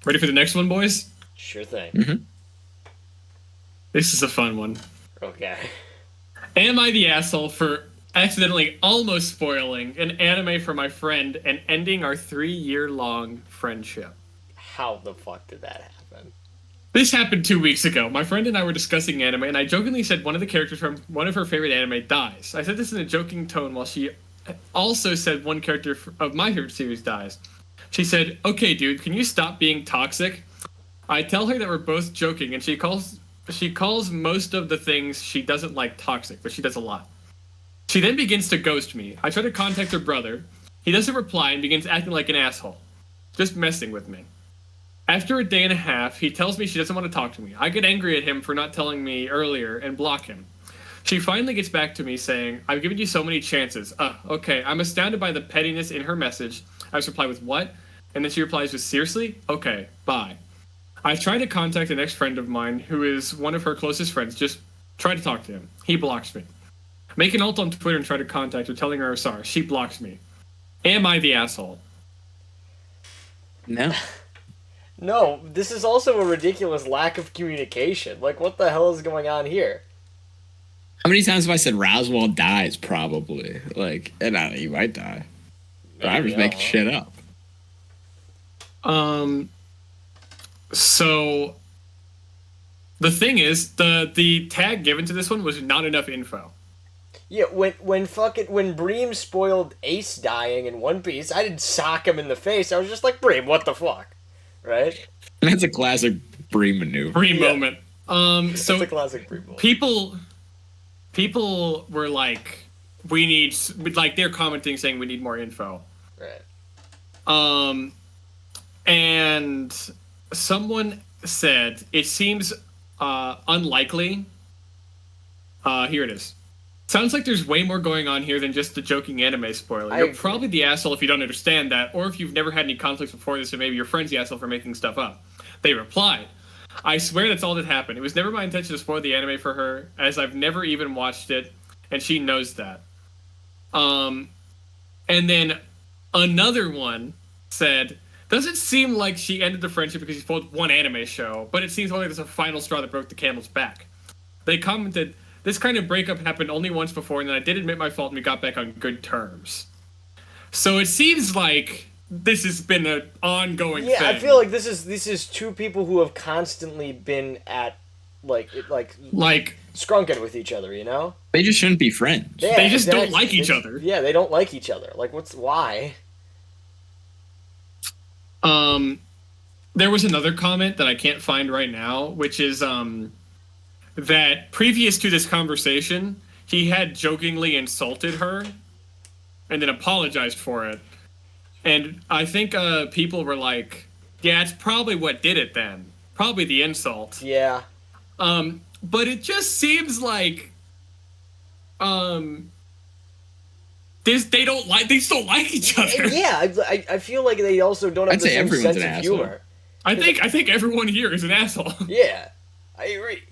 Ready for the next one, boys? Sure thing. Mm-hmm. This is a fun one. Okay. Am I the asshole for accidentally almost spoiling an anime for my friend and ending our 3-year-long friendship? How the fuck did that happen? This happened 2 weeks ago. My friend and I were discussing anime, and I jokingly said one of the characters from one of her favorite anime dies. I said this in a joking tone while she also said one character of my favorite series dies. She said, "Okay, dude, can you stop being toxic?" I tell her that we're both joking, and she calls most of the things she doesn't like toxic, but she does a lot. She then begins to ghost me. I try to contact her brother. He doesn't reply and begins acting like an asshole, just messing with me. After a day and a half, he tells me she doesn't want to talk to me. I get angry at him for not telling me earlier and block him. She finally gets back to me saying, "I've given you so many chances." Okay. I'm astounded by the pettiness in her message. I just reply with, "What?" And then she replies with, "Seriously? Okay, bye." I've tried to contact an ex-friend of mine who is one of her closest friends. Just try to talk to him. He blocks me. Make an alt on Twitter and try to contact her, telling her sorry. She blocks me. Am I the asshole? No. No, this is also a ridiculous lack of communication. Like, what the hell is going on here? How many times have I said Roswell dies? Probably. Like, and he might die. But I'm just making shit up. So the thing is, the tag given to this one was not enough info. Yeah, when Bream spoiled Ace dying in One Piece, I didn't sock him in the face. I was just like, Bream, what the fuck, right? That's a classic Bree maneuver. Free Yeah. moment. That's So a classic Bream moment. people were like, we need, like, they're commenting saying we need more info. Right. And someone said it seems unlikely. Here it is. Sounds like there's way more going on here than just the joking anime spoiler. You're probably the asshole if you don't understand that, or if you've never had any conflicts before this, and maybe your friend's the asshole for making stuff up. They replied, I swear that's all that happened. It was never my intention to spoil the anime for her, as I've never even watched it, and she knows that. And then another one said, doesn't seem like she ended the friendship because she spoiled one anime show, but it seems like there's a final straw that broke the camel's back. They commented, this kind of breakup happened only once before, and then I did admit my fault and we got back on good terms. So it seems like this has been an ongoing thing. Yeah, I feel like this is two people who have constantly been at like scrunking with each other, you know? They just shouldn't be friends. Yeah, They just don't exactly. like each other. Yeah, they don't like each other. Like, why? There was another comment that I can't find right now, which is that previous to this conversation, he had jokingly insulted her and then apologized for it. And I think people were like, yeah, it's probably what did it then. Probably the insult. Yeah. But it just seems like they just don't like each other. Yeah, I feel like they also don't have I'd the say same everyone's sense an of asshole. humor. I think everyone here is an asshole. Yeah, I agree.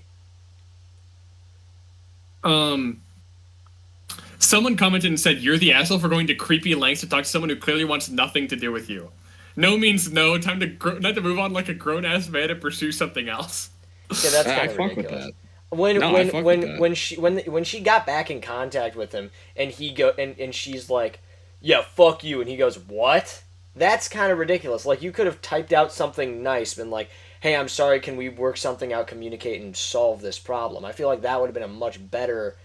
Someone commented and said, you're the asshole for going to creepy lengths to talk to someone who clearly wants nothing to do with you. No means no. Time to not to move on like a grown-ass man and pursue something else. Yeah, that's I kind of fuck with ridiculous. that. When she got back in contact with him and and she's like, yeah, fuck you, and he goes, what? That's kind of ridiculous. Like, you could have typed out something nice, been like, hey, I'm sorry, can we work something out, communicate, and solve this problem? I feel like that would have been a much better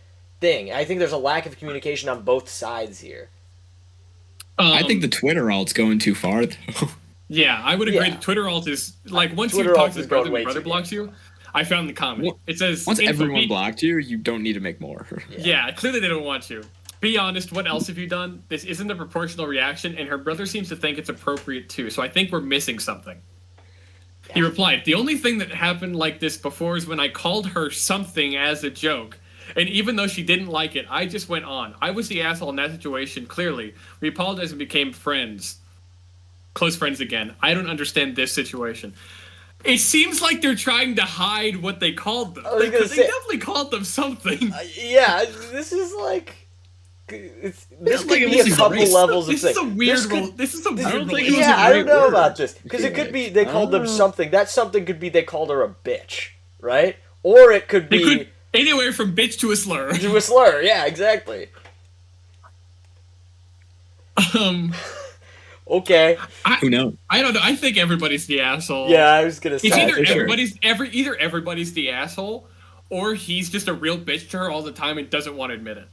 thing. I think there's a lack of communication on both sides here. I think the Twitter alt's going too far, though. Yeah, I would agree. Yeah. The Twitter alt is like once Twitter you talk alt to his is going brother, way and brother too blocks you. I found the comment. It says Once info everyone beat- blocked you, you don't need to make more. Yeah, clearly they don't want you. Be honest, what else have you done? This isn't a proportional reaction, and her brother seems to think it's appropriate too, so I think we're missing something. Yeah. He replied, the only thing that happened like this before is when I called her something as a joke. And even though she didn't like it, I just went on. I was the asshole in that situation, clearly. We apologized and became friends. Close friends again. I don't understand this situation. It seems like they're trying to hide what they called them. They definitely called them something. Yeah, this is like... this could like be a couple levels of This is a weird role. This is a weird relationship. Yeah, I don't know word, about this. Because it could be they called them something. That something could be they called her a bitch, right? Or it could be... It could anywhere from bitch to a slur. To a slur, yeah, exactly. Okay. Who knows? I don't know. I think everybody's the asshole. Yeah, I was gonna say. It's either sure. everybody's the asshole, or he's just a real bitch to her all the time and doesn't want to admit it.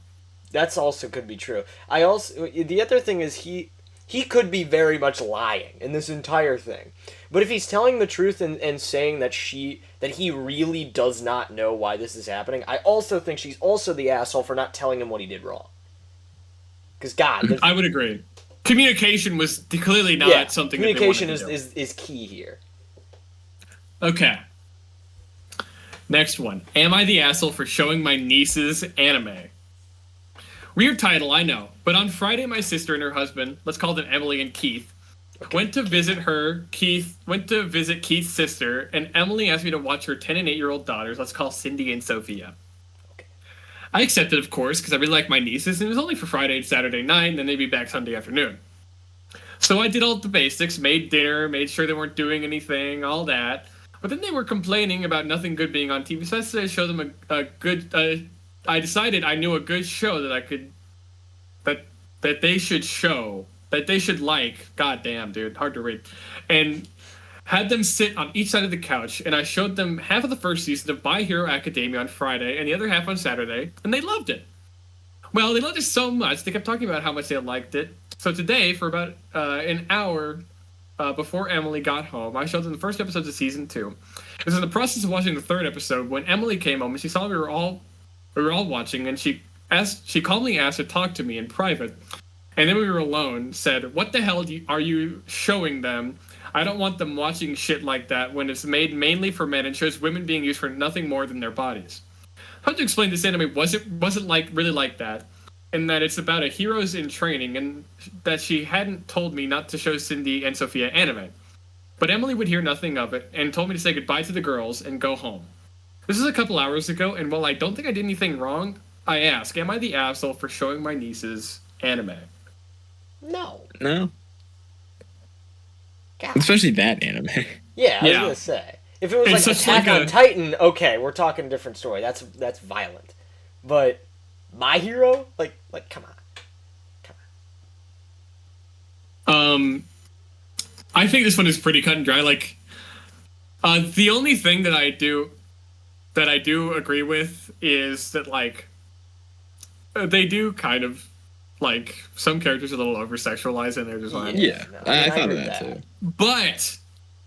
That's also could be true. The other thing is he could be very much lying in this entire thing. But if he's telling the truth and saying that he really does not know why this is happening, I also think she's also the asshole for not telling him what he did wrong. Because God, I would agree. Communication was clearly not something. Communication that they wanted to do. is key here. Okay. Next one. Am I the asshole for showing my nieces anime? Weird title, I know. But on Friday, my sister and her husband, let's call them Emily and Keith, went to visit Keith's sister, and Emily asked me to watch her 10 and 8-year-old daughters, let's call Cindy and Sophia. Okay. I accepted, of course, because I really like my nieces, and it was only for Friday and Saturday night, and then they'd be back Sunday afternoon. So I did all the basics, made dinner, made sure they weren't doing anything, all that. But then they were complaining about nothing good being on TV, so I decided to show them a good... I decided I knew a good show that I could... That they should show... That they should like... God damn, dude. Hard to read. And had them sit on each side of the couch, and I showed them half of the first season of My Hero Academia on Friday, and the other half on Saturday, and they loved it. Well, they loved it so much, they kept talking about how much they liked it. So today, for about an hour before Emily got home, I showed them the first episodes of season 2. I was in the process of watching the third episode when Emily came home and she saw we were all watching, and she calmly asked to talk to me in private. And then we were alone, said, "What the hell are you showing them? I don't want them watching shit like that when it's made mainly for men and shows women being used for nothing more than their bodies." How to explain this anime wasn't like really like that, and that it's about a heroes in training, and that she hadn't told me not to show Cindy and Sophia anime. But Emily would hear nothing of it and told me to say goodbye to the girls and go home. This was a couple hours ago, and while I don't think I did anything wrong, I ask, am I the asshole for showing my nieces anime? No. No. God. Especially that anime. Yeah, I was gonna say. If it was It's like such Attack like on Titan, okay, we're talking a different story. That's violent. But My Hero, like come on. I think this one is pretty cut and dry. Like, the only thing that I do agree with is that, like, they do kind of, like, some characters are a little over sexualized in their design. Yeah, No, I thought of agree that with too. But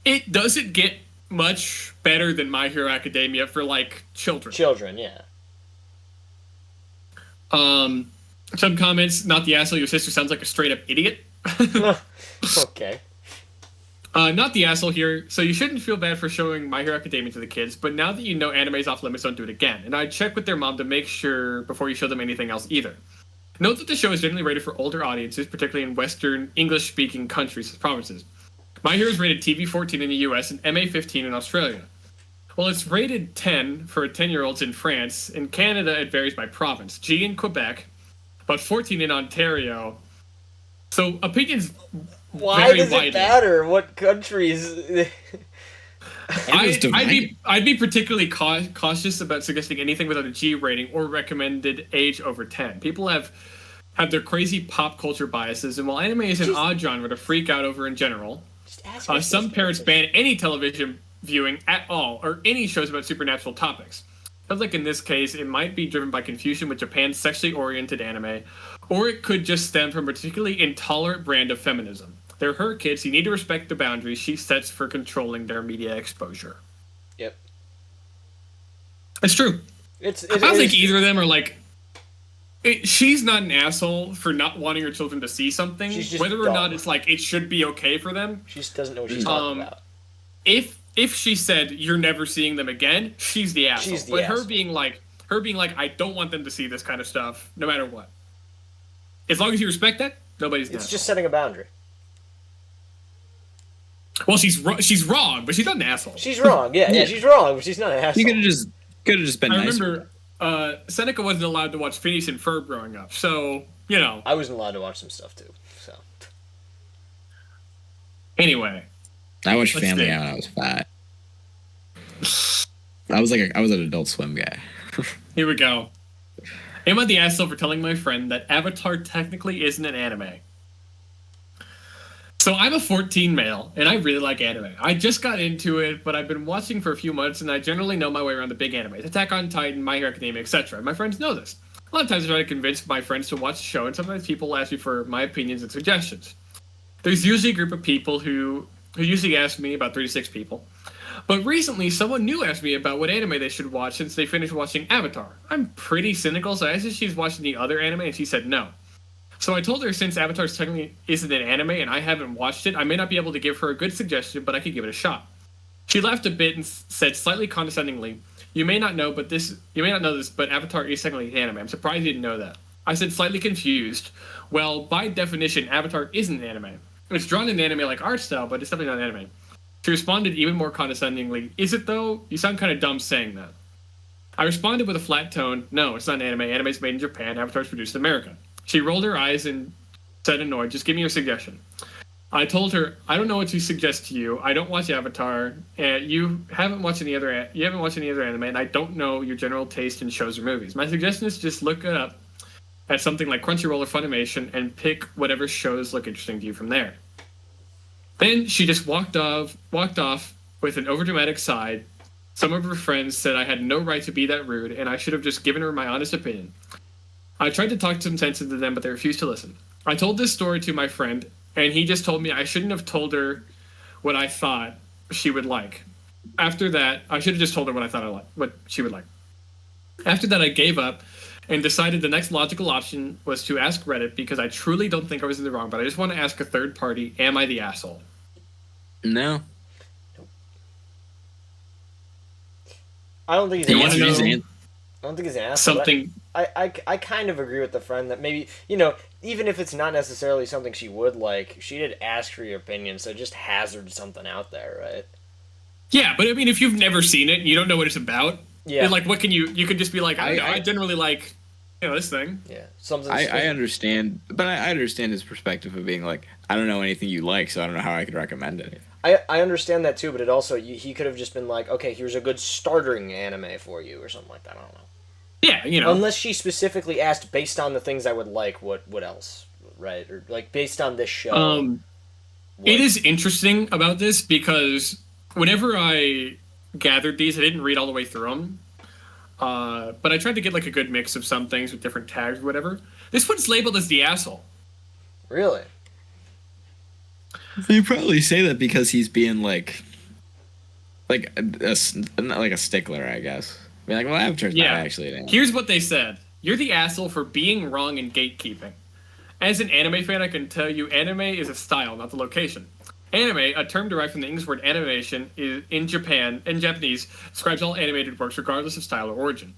it doesn't get much better than My Hero Academia for, like, children. Children, yeah. Some comments, not the asshole, your sister sounds like a straight up idiot. Okay. Not the asshole here. So you shouldn't feel bad for showing My Hero Academia to the kids, but now that you know anime's off limits, don't do it again. And I'd check with their mom to make sure before you show them anything else either. Note that the show is generally rated for older audiences, particularly in Western English-speaking countries and provinces. My Hero is rated TV-14 in the US and MA-15 in Australia. Well, it's rated 10 for 10-year-olds in France. In Canada, it varies by province. G in Quebec, but 14 in Ontario. So opinions Why vary does widely. it matter what countries? I'd be particularly cautious about suggesting anything without a G rating or recommended age over 10. People have their crazy pop culture biases, and while anime is an odd genre to freak out over in general, some parents ban any television viewing at all or any shows about supernatural topics. Sounds like in this case, it might be driven by confusion with Japan's sexually oriented anime, or it could just stem from a particularly intolerant brand of feminism. They're her kids. You need to respect the boundaries she sets for controlling their media exposure. Yep. It's true. I don't think either of them are like... she's not an asshole for not wanting her children to see something. Whether or not it's like it should be okay for them. She just doesn't know what she's talking about. If she said you're never seeing them again, she's the asshole. Her being like, I don't want them to see this kind of stuff, no matter what. As long as you respect that, nobody's. It's just setting a boundary. Well, she's wrong, but she's not an asshole. She's wrong. Yeah, she's wrong, but she's not an asshole. You could have just been nice. I remember Seneca wasn't allowed to watch Phineas and Ferb growing up, so you know. I wasn't allowed to watch some stuff too. So. Anyway. I watched Family Guy when I was 5. I was an Adult Swim guy. Here we go. Am I the asshole for telling my friend that Avatar technically isn't an anime? So I'm a 14 male, and I really like anime. I just got into it, but I've been watching for a few months, and I generally know my way around the big animes. Attack on Titan, My Hero Academia, etc. My friends know this. A lot of times I try to convince my friends to watch the show, and sometimes people ask me for my opinions and suggestions. There's usually a group of people who usually ask me, about 3 to 6 people. But recently, someone new asked me about what anime they should watch since they finished watching Avatar. I'm pretty cynical, so I asked if she's watching the other anime, and she said no. So I told her since Avatar technically isn't an anime and I haven't watched it, I may not be able to give her a good suggestion, but I could give it a shot. She laughed a bit and said slightly condescendingly, You may not know this, but Avatar is technically an anime. I'm surprised you didn't know that. I said, slightly confused. Well, by definition, Avatar isn't an anime. It's drawn in anime-like art style, but it's definitely not an anime. She responded even more condescendingly, Is it though? You sound kind of dumb saying that. I responded with a flat tone, No, it's not an anime. Anime's made in Japan. Avatar's produced in America. She rolled her eyes and said annoyed, Just give me your suggestion. I told her, I don't know what to suggest to you. I don't watch Avatar. You haven't watched any other anime, and I don't know your general taste in shows or movies. My suggestion is just look it up at something like Crunchyroll or Funimation and pick whatever shows look interesting to you from there. Then she just walked off with an overdramatic sigh. Some of her friends said I had no right to be that rude, and I should have just given her my honest opinion. I tried to talk some sense into them, but they refused to listen. I told this story to my friend, and he just told me I shouldn't have told her what I thought she would like. After that, I should have just told her what I thought what she would like. After that, I gave up and decided the next logical option was to ask Reddit because I truly don't think I was in the wrong, but I just want to ask a third party, am I the asshole? No. I don't think he's You an want to asshole. know I don't think he's an asshole. something? I kind of agree with the friend that maybe, even if it's not necessarily something she would like, she did ask for your opinion, so just hazard something out there, right? Yeah, but I mean, if you've never seen it, you don't know what it's about. Yeah. And, like, what can you could just be like, I don't know, I I generally like, this thing. Yeah. Something. I understand, but I understand his perspective of being like, I don't know anything you like, so I don't know how I could recommend it. I understand that too, but it also he could have just been like, okay, here's a good starting anime for you or something like that. I don't know. Yeah, Unless she specifically asked based on the things I would like, what else, right? Or like based on this show. It is interesting about this because whenever I gathered these, I didn't read all the way through them. But I tried to get like a good mix of some things with different tags or whatever. This one's labeled as the asshole. Really? You probably say that because he's being like a stickler, I guess. Be like, well, Avatar's not actually an anime. Here's what they said. You're the asshole for being wrong in gatekeeping. As an anime fan, I can tell you anime is a style, not the location. Anime, a term derived from the English word animation, is in Japanese, describes all animated works regardless of style or origin.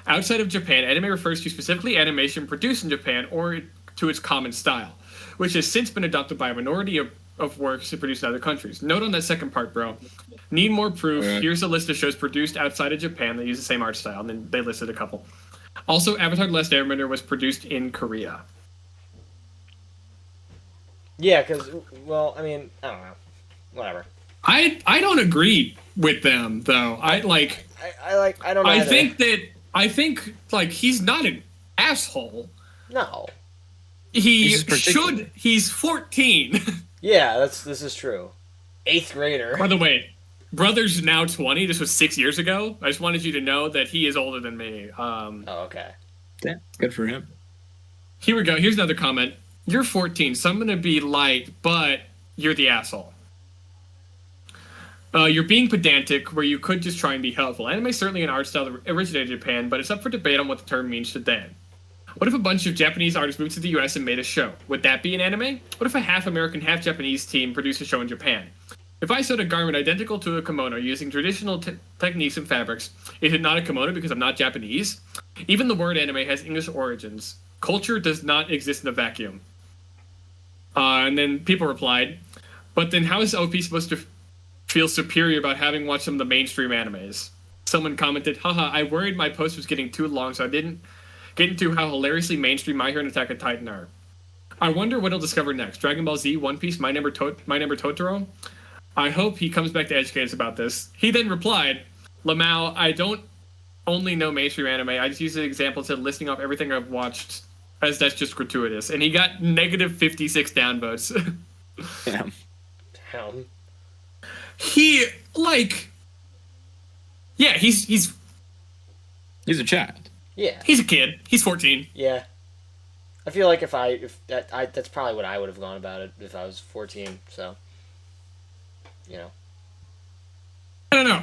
Outside of Japan, anime refers to specifically animation produced in Japan or to its common style, which has since been adopted by a minority of works produced in other countries. Note on that second part, bro. Need more proof? Right. Here's a list of shows produced outside of Japan that use the same art style, and then they listed a couple. Also, Avatar: The Last Airbender was produced in Korea. Yeah, because, well, I mean, I don't know. Whatever. I don't agree with them, though. I don't know. I think he's not an asshole. No. He's 14. Yeah, this is true. 8th grader. By the way, brother's now 20. This was 6 years ago. I just wanted you to know that he is older than me. Oh, okay. Yeah, good for him. Here we go. Here's another comment. You're 14, so I'm going to be light, but you're the asshole. You're being pedantic where you could just try and be helpful. Anime is certainly an art style that originated in Japan, but it's up for debate on what the term means today. What if a bunch of Japanese artists moved to the US and made a show? Would that be an anime? What if a half American, half Japanese team produced a show in Japan? If I sewed a garment identical to a kimono using traditional techniques and fabrics, is it not a kimono because I'm not Japanese? Even the word anime has English origins. Culture does not exist in a vacuum. And then people replied, but then how is OP supposed to feel superior about having watched some of the mainstream animes? Someone commented, haha, I worried my post was getting too long, so I didn't get into how hilariously mainstream My Hero and Attack on Titan are. I wonder what he'll discover next. Dragon Ball Z, One Piece, My Neighbor Totoro? I hope he comes back to educate us about this. He then replied, Lamau, I don't only know mainstream anime. I just use an example to listing off everything I've watched, as that's just gratuitous. And he got negative 56 downvotes. Yeah. Damn. He, yeah, he's He's a child. Yeah. He's a kid. He's 14. Yeah. I feel like that's probably what I would have gone about it if I was 14, so, I don't know.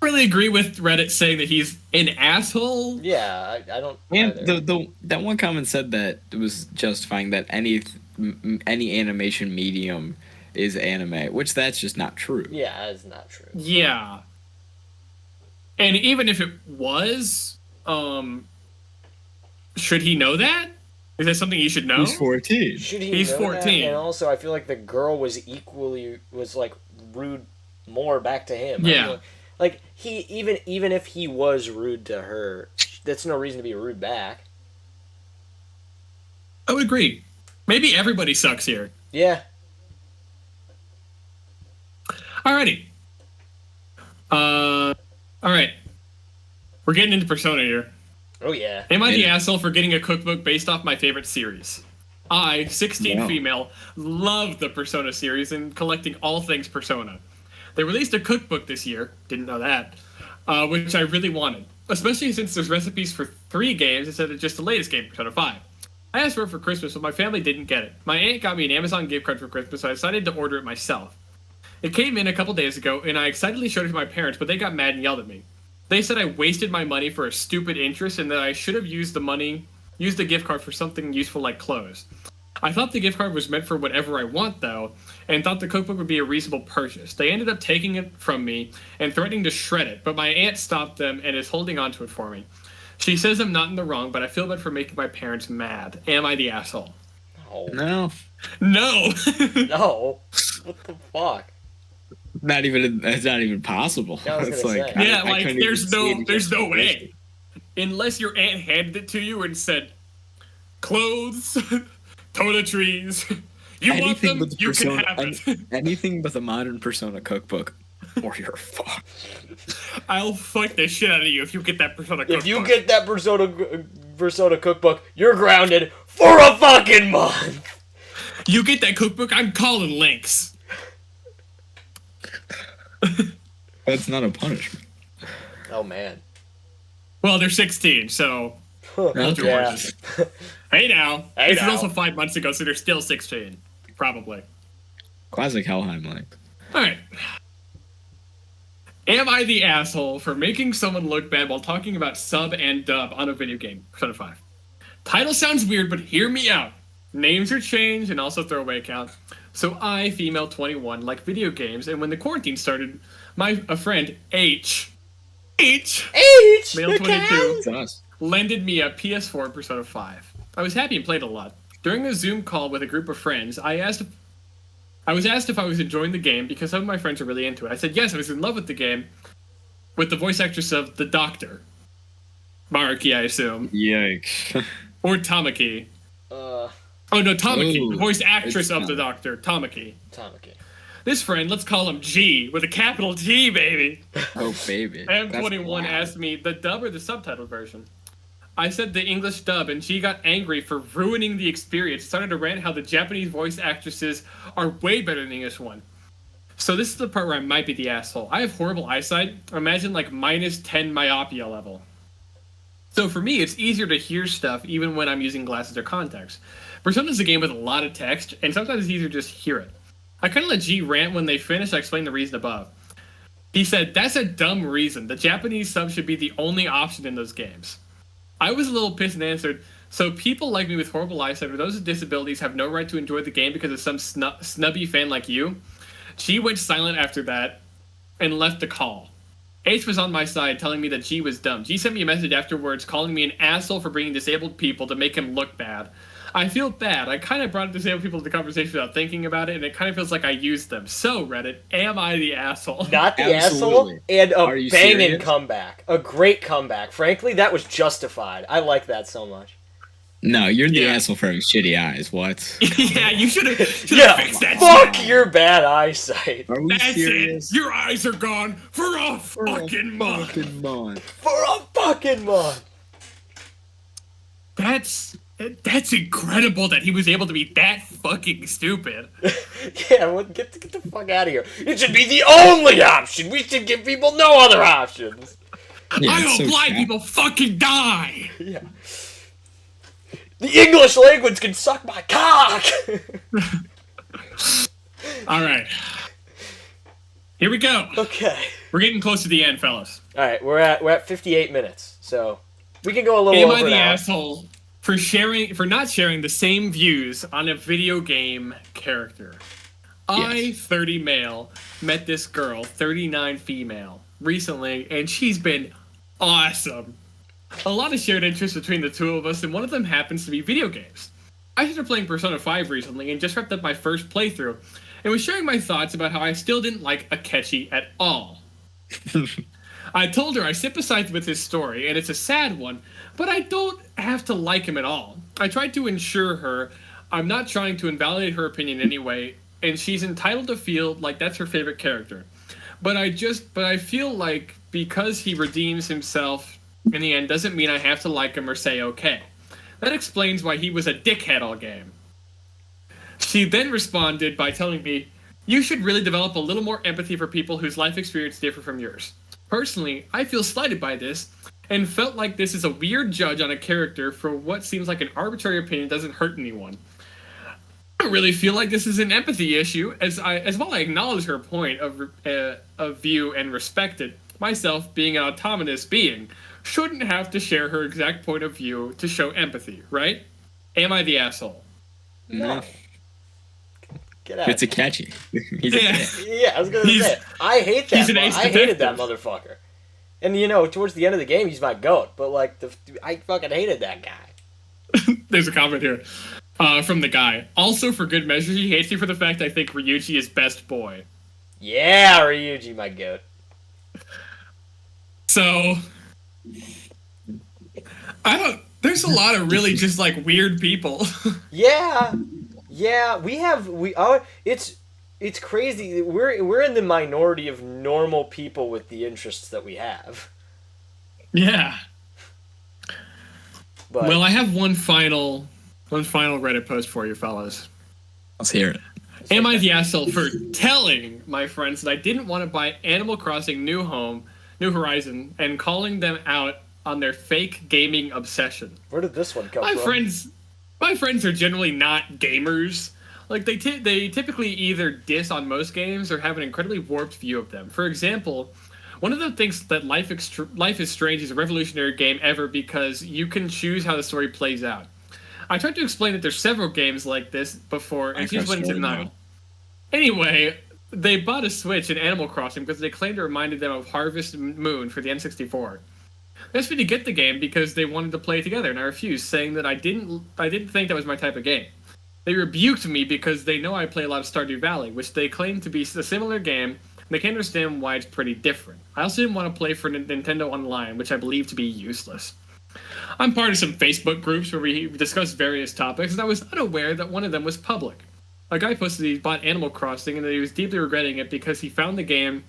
I really agree with Reddit saying that he's an asshole. Yeah, I don't... And either. that one comment said that it was justifying that any animation medium is anime, which that's just not true. Yeah, that's not true. Yeah. And even if it was, should he know that? Is that something he should know? He's 14. Should he He's know 14. that? And also, I feel like the girl was rude more back to him. Yeah. I feel like he even if he was rude to her, that's no reason to be rude back. I would agree. Maybe everybody sucks here. Yeah. Alrighty. Alright. We're getting into Persona here. Oh yeah. Am I the asshole for getting a cookbook based off my favorite series? I, 16 No. female, love the Persona series and collecting all things Persona. They released a cookbook this year, didn't know that, which I really wanted. especially since there's recipes for 3 games instead of just the latest game, Persona 5. I asked for it for Christmas, but my family didn't get it. My aunt got me an Amazon gift card for Christmas, so I decided to order it myself. It came in a couple days ago, and I excitedly showed it to my parents, but they got mad and yelled at me. They said I wasted my money for a stupid interest and that I should have used the gift card for something useful like clothes. I thought the gift card was meant for whatever I want, though, and thought the cookbook would be a reasonable purchase. They ended up taking it from me and threatening to shred it, but my aunt stopped them and is holding on to it for me. She says I'm not in the wrong, but I feel bad for making my parents mad. Am I the asshole? No. No. No. What the fuck? It's not even possible. Yeah, I was It's gonna like say. Yeah, I like couldn't there's even see no any way. justification. Unless your aunt handed it to you and said, clothes, toiletries, you want them, with the you can Persona, have it. anything but the modern Persona cookbook, or you're fucked. I'll fuck the shit out of you if you get that Persona cookbook. If you get that Persona cookbook, you're grounded for a fucking month. You get that cookbook, I'm calling Lynx. That's not a punishment. Oh man. Well, they're 16, so hold your Yeah. horses. Hey now. Hey this now. is also 5 months ago, so they're still 16. Probably. Classic Helheim like. Alright. Am I the asshole for making someone look bad while talking about sub and dub on a video game? Persona 5. Title sounds weird, but hear me out. Names are changed and also throwaway account. So I, female 21, like video games, and when the quarantine started, a friend, H, male 22, It's us. lended me a PS4 and Persona 5. I was happy and played a lot. During a Zoom call with a group of friends, I was asked if I was enjoying the game because some of my friends are really into it. I said yes, I was in love with the game, with the voice actress of the Doctor. Maruki, I assume. Yikes. Or Tamaki. Oh no, Tamaki, Ooh, the voice actress it's of the Tamaki. Doctor, Tamaki. Tamaki. This friend, let's call him G, with a capital G, baby. Oh baby. M21 That's asked me the dub or the subtitled version. I said the English dub, and she got angry for ruining the experience. Started to rant how the Japanese voice actresses are way better than the English one. So this is the part where I might be the asshole. I have horrible eyesight. Imagine like -10 myopia level. So for me, it's easier to hear stuff even when I'm using glasses or contacts. Persona's a game with a lot of text, and sometimes it's easier to just hear it. I kind of let G rant when they finished. I explained the reason above. He said, that's a dumb reason. The Japanese sub should be the only option in those games. I was a little pissed and answered, so people like me with horrible eyesight or those with disabilities have no right to enjoy the game because of some snubby fan like you? G went silent after that and left the call. H was on my side telling me that G was dumb. G sent me a message afterwards calling me an asshole for bringing disabled people to make him look bad. I feel bad. I kind of brought disabled people to the conversation without thinking about it, and it kind of feels like I used them. So, Reddit, am I the asshole? Not the Absolutely. asshole, and Are a you banging serious? comeback. A great comeback. Frankly, that was justified. I like that so much. No, you're the Yeah. asshole for having shitty eyes. What? Yeah, you should have Yeah, fixed that fuck shit. your bad eyesight. Are we That's serious? it. Your eyes are gone for a fucking month. Fucking month. For a fucking month. That's incredible that he was able to be that fucking stupid. Yeah, well, get the fuck out of here. It should be the only option. We should give people no other options. Yeah, I it's hope so blind sad. people fucking die. Yeah. The English language can suck my cock. All right. Here we go. Okay. We're getting close to the end, fellas. All right, we're at 58 minutes, so we can go a little Am over I the now. asshole for not sharing the same views on a video game character? I, Yes. 30 male, met this girl, 39 female, recently, and she's been awesome. A lot of shared interests between the two of us, and one of them happens to be video games. I started playing Persona 5 recently and just wrapped up my first playthrough, and was sharing my thoughts about how I still didn't like Akechi at all. I told her I sympathized with his story, and it's a sad one, but I don't have to like him at all. I tried to assure her I'm not trying to invalidate her opinion anyway, and she's entitled to feel like that's her favorite character. But I feel like because he redeems himself in the end doesn't mean I have to like him or say okay. That explains why he was a dickhead all game. She then responded by telling me, you should really develop a little more empathy for people whose life experience differ from yours. Personally, I feel slighted by this, and felt like this is a weird judge on a character for what seems like an arbitrary opinion doesn't hurt anyone. I don't really feel like this is an empathy issue, as while I acknowledge her point of view and respect it, myself, being an autonomous being, shouldn't have to share her exact point of view to show empathy, right? Am I the asshole? No. Get out. It's a catchy. He's a cat. Yeah, I was gonna say. I hate that. I hated that detective. motherfucker. And towards the end of the game, he's my goat. But like, I fucking hated that guy. There's a comment here from the guy. Also, for good measure, he hates me for the fact I think Ryuji is best boy. Yeah, Ryuji, my goat. So, I don't. There's a lot of really just like weird people. Yeah, it's crazy. We're in the minority of normal people with the interests that we have. Yeah. But Well, I have one final Reddit post for you, fellas. Let's hear it. Am I the asshole for telling my friends that I didn't want to buy Animal Crossing New Horizon, and calling them out on their fake gaming obsession? where did this one come My from? friends are generally not gamers. Like they typically either diss on most games or have an incredibly warped view of them. For example, one of them thinks that Life is Strange is a revolutionary game ever because you can choose how the story plays out. I tried to explain that there's several games like this before, and she just went into denial. Anyway, they bought a Switch in Animal Crossing because they claimed it reminded them of Harvest Moon for the N64. They asked me to get the game because they wanted to play it together, and I refused, saying that I didn't think that was my type of game. They rebuked me because they know I play a lot of Stardew Valley, which they claim to be a similar game, and they can't understand why it's pretty different. I also didn't want to play for Nintendo Online, which I believe to be useless. I'm part of some Facebook groups where we discuss various topics, and I was unaware that one of them was public. A guy posted he bought Animal Crossing and that he was deeply regretting it because he found the game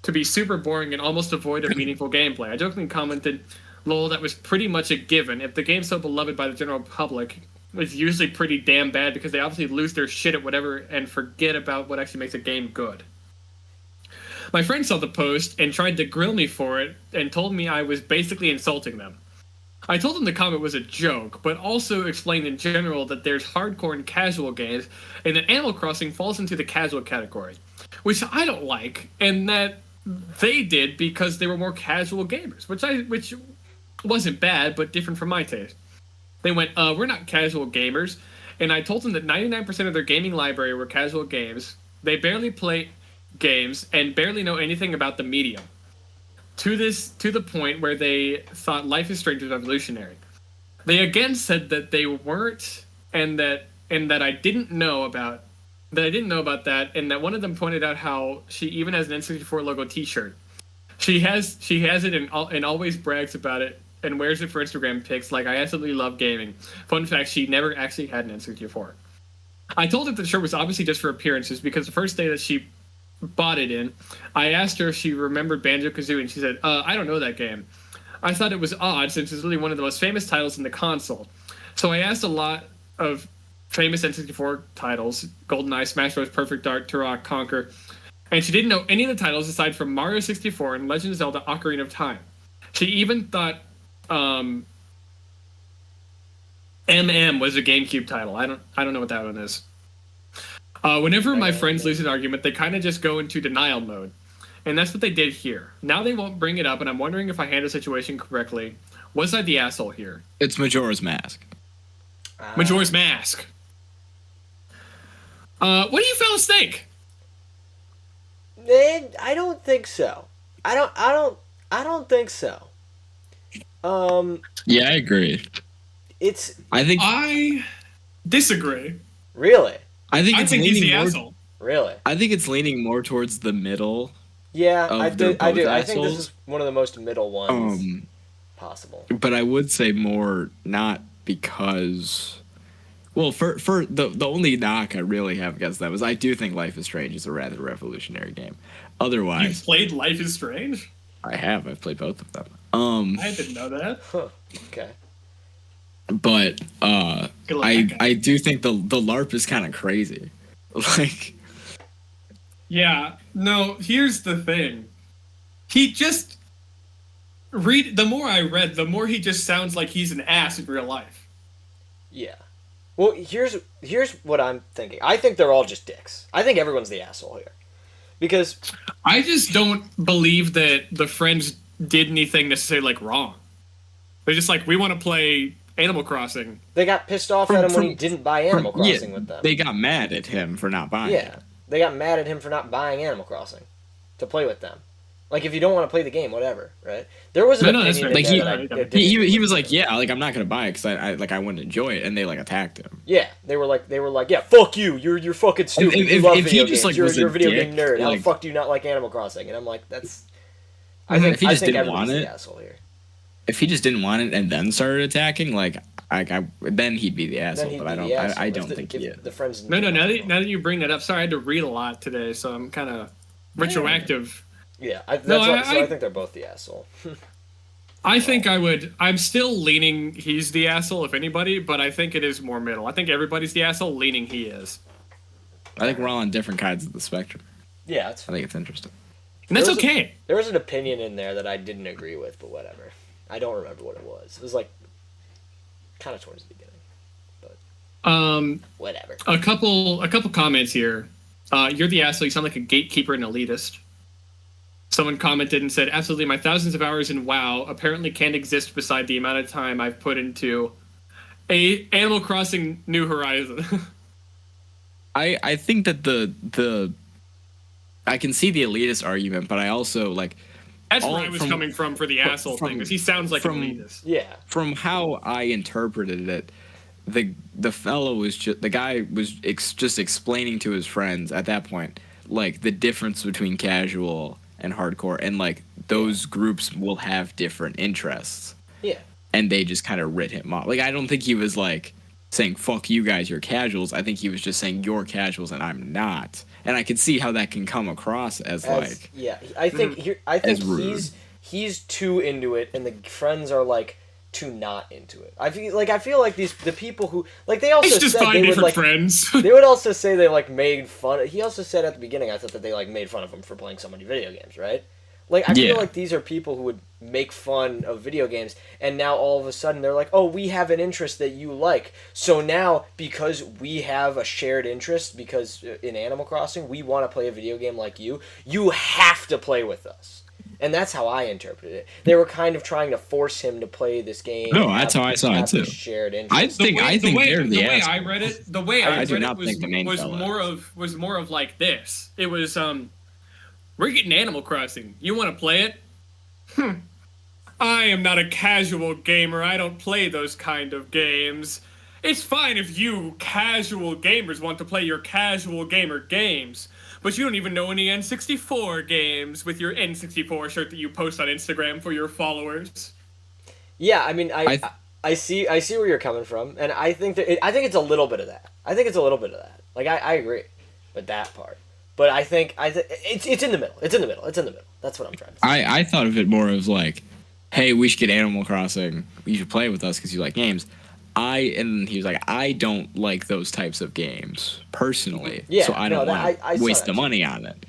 to be super boring and almost devoid of meaningful gameplay. I jokingly commented, "Lol, that was pretty much a given. If the game's so beloved by the general public, it's usually pretty damn bad because they obviously lose their shit at whatever and forget about what actually makes a game good." My friend saw the post and tried to grill me for it and told me I was basically insulting them. I told him the comment was a joke, but also explained in general that there's hardcore and casual games, and that Animal Crossing falls into the casual category, which I don't like, and that they did because they were more casual gamers, which wasn't bad, but different from my taste. They went, we're not casual gamers, and I told them that 99% of their gaming library were casual games. They barely play games and barely know anything about the medium. To the point where they thought Life is Strange was revolutionary. They again said that they weren't, and that I didn't know about that, and that one of them pointed out how she even has an N64 logo T-shirt. She has it and always brags about it and wears it for Instagram pics. Like, I absolutely love gaming. Fun fact: she never actually had an N64. I told her the shirt was obviously just for appearances because the first day that she bought it in, I asked her if she remembered Banjo-Kazooie, and she said, I don't know that game. I thought it was odd since it's really one of the most famous titles in the console. So I asked a lot of famous N64 titles, GoldenEye, Smash Bros, Perfect Dark, Turok, Conquer, and she didn't know any of the titles aside from Mario 64 and Legend of Zelda Ocarina of Time. She even thought MM was a GameCube title. I don't know what that one is. Whenever my friends lose an argument, they kind of just go into denial mode. And that's what they did here. Now they won't bring it up, and I'm wondering if I handled the situation correctly. Was I the asshole here? It's Majora's Mask. Majora's Mask. What do you fellas think? I don't think so. I don't think so. Yeah, I agree. I disagree. Really? I think he's the more, asshole. Really? I think it's leaning more towards the middle. Yeah, Of I they're do. I both do. I think this assholes. is one of the most middle ones possible. But I would say more not because, well, for the only knock I really have against them is I do think Life is Strange is a rather revolutionary game. Otherwise, You've played Life is Strange? I've played both of them. I didn't know that. Huh. Okay. But Good luck, that guy. I do think the LARP is kind of crazy. Like, Yeah, no, here's the thing. He just... the more I read, the more he just sounds like he's an ass in real life. Yeah. Well, here's what I'm thinking. I think they're all just dicks. I think everyone's the asshole here. Because I just don't believe that the friends did anything necessarily like wrong. They're just like, we want to play Animal Crossing. they got pissed off at him when he didn't buy Animal Crossing with them. They got mad at him for not buying Yeah. it. They got mad at him for not buying Animal Crossing to play with them. Like, if you don't want to play the game, whatever, right? There was an that's opinion right. in Like, there that I He didn't was like, yeah, like I'm not gonna buy it because I wouldn't enjoy it, and they like attacked him. Yeah, they were like, yeah, fuck you. You're fucking stupid. You love video games. Like, You're a video dick, game nerd. How the like, fuck do you not like Animal Crossing? And I'm like, that's. if he just didn't everybody's want it, the asshole here. if he just didn't want it and then started attacking, like then he'd be the Then asshole. he'd But be I the don't. asshole I don't if think if he is. the friends. No. Now that you bring that up, sorry, I had to read a lot today, so I'm kind of retroactive. Yeah, I think they're both the asshole. I think I'm still leaning he's the asshole, if anybody, but I think it is more middle. I think everybody's the asshole, leaning he is. I think we're all on different sides of the spectrum. Yeah, that's I think it's interesting. And that's okay. There was an opinion in there that I didn't agree with, but whatever. I don't remember what it was. It was like kind of towards the beginning, but whatever. A couple comments here. You're the asshole. You sound like a gatekeeper and elitist. Someone commented and said, absolutely, my thousands of hours in WoW apparently can't exist beside the amount of time I've put into Animal Crossing New Horizon. I think that the I can see the elitist argument, but I also like that's where I was coming from for the asshole thing, because he sounds like an elitist. Yeah. From how I interpreted it, the fellow was just the guy was just explaining to his friends at that point like the difference between casual and hardcore, and like those groups will have different interests. Yeah. And they just kind of writ him off. Like, I don't think he was like saying "fuck you guys, you're casuals." I think he was just saying you're casuals and I'm not. And I could see how that can come across as like I think rude. he's too into it, and the friends are like too not into it. I feel like the people who like they also It's just said find they would different like friends. they would also say they like made fun. He also said at the beginning, I thought that they like made fun of him for playing so many video games, right? Like I feel like these are people who would make fun of video games, and now all of a sudden they're like, oh, we have an interest that you like, so now because we have a shared interest, because in Animal Crossing we want to play a video game like you have to play with us. And that's how I interpreted it. They were kind of trying to force him to play this game. No, that's how I saw it too. Shared interest. I think they're the way asshole. I read it, the way I read it was more of like this. It was we're getting Animal Crossing. You want to play it? I am not a casual gamer. I don't play those kind of games. It's fine if you casual gamers want to play your casual gamer games, but you don't even know any N64 games with your N64 shirt that you post on Instagram for your followers. Yeah, I mean, I see where you're coming from, and I think it's a little bit of that. Like I agree with that part, but I think it's in the middle. It's in the middle. That's what I'm trying to say. I thought of it more as like, hey, we should get Animal Crossing. You should play with us because you like games. And he was like, I don't like those types of games personally, so I don't want to waste the money on it.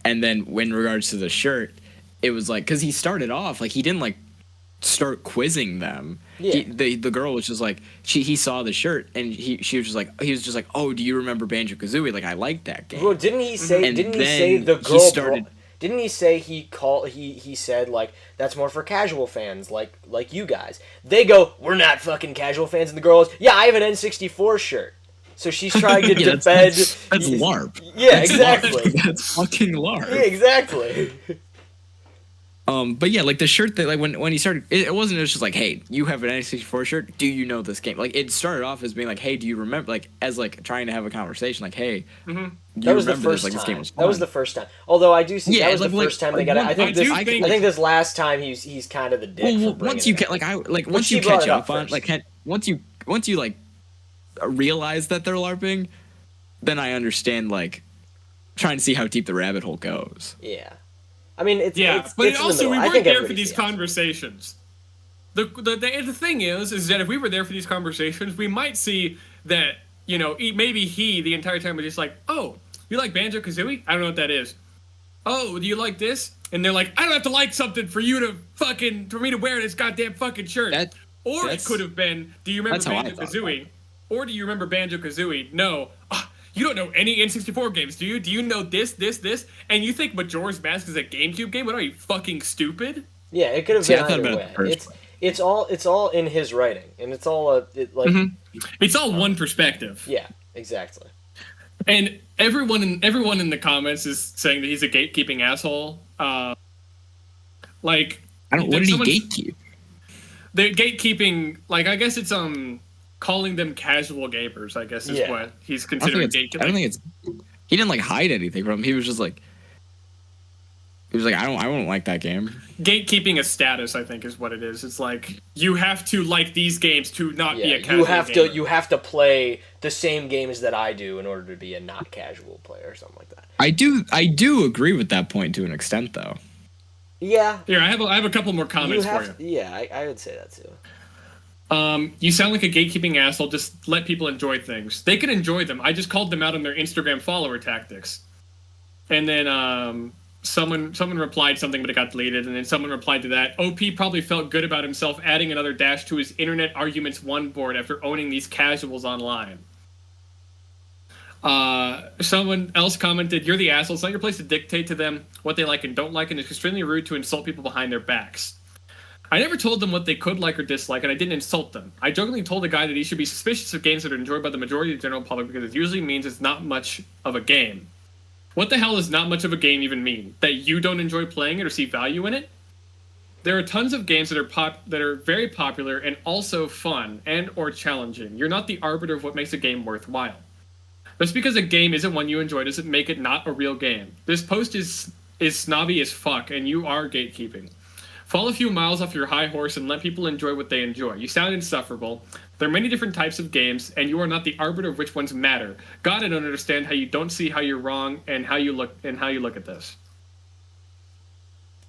And then, in regards to the shirt, it was like, because he started off like he didn't like start quizzing them. Yeah. The girl was just like he saw the shirt and he was just like, oh, do you remember Banjo-Kazooie? Like I liked that game. Well, didn't he say the girl started? Didn't he say he said like that's more for casual fans like you guys? They go, we're not fucking casual fans, and the girl goes, yeah, I have an N64 shirt. So she's trying to defend. That's LARP. Yeah, exactly. That's fucking LARP. Yeah, exactly. But yeah, like the shirt that like when he started, it wasn't just like, hey, you have an N64 shirt. Do you know this game? Like it started off as being like, hey, do you remember? Like as like trying to have a conversation. Like, hey, that was the first time. Like, this game was fun. That was the first time. Although I do see that was the first time they got it. I think this last time he's kind of the dick. Well, once you once you catch up on once you like realize that they're LARPing, then I understand like trying to see how deep the rabbit hole goes. Yeah. I mean, but also we weren't there for these conversations. The thing is that if we were there for these conversations, we might see that, you know, maybe the entire time was just like, oh, you like Banjo-Kazooie? I don't know what that is. oh, do you like this? And they're like, I don't have to like something for me to wear this goddamn fucking shirt. Or it could have been, do you remember Banjo-Kazooie? Or do you remember Banjo-Kazooie? No. You don't know any N64 games, do you? Do you know this? And you think Majora's Mask is a GameCube game? What are you, fucking stupid? Yeah, it could have been either way. It's all in his writing, and it's all it's all one perspective. Yeah, exactly. And everyone in the comments is saying that he's a gatekeeping asshole. What did he gatekeep? The gatekeeping, I guess it's calling them casual gamers, I guess is what he's considering gatekeeping. I don't think he didn't hide anything from him. He was just I don't like that game. Gatekeeping a status, I think, is what it is. It's you have to like these games to not be a casual gamer. You have to play the same games that I do in order to be a not casual player or something like that. I do agree with that point to an extent, though. Yeah. Here, I have a couple more comments for you. Yeah, I would say that too. You sound like a gatekeeping asshole. Just let people enjoy things. They can enjoy them. I just called them out on their Instagram follower tactics. And then someone replied something, but it got deleted. And then someone replied to that. OP probably felt good about himself adding another dash to his Internet Arguments 1 board after owning these casuals online. Someone else commented, you're the asshole. It's not your place to dictate to them what they like and don't like, and it's extremely rude to insult people behind their backs. I never told them what they could like or dislike, and I didn't insult them. I jokingly told the guy that he should be suspicious of games that are enjoyed by the majority of the general public because it usually means it's not much of a game. What the hell does not much of a game even mean? That you don't enjoy playing it or see value in it? There are tons of games that are very popular and also fun and or challenging. You're not the arbiter of what makes a game worthwhile. Just because a game isn't one you enjoy doesn't make it not a real game. This post is snobby as fuck, and you are gatekeeping. Fall a few miles off your high horse and let people enjoy what they enjoy. You sound insufferable. There are many different types of games, and you are not the arbiter of which ones matter. God, I don't understand how you don't see how you're wrong and how you look at this.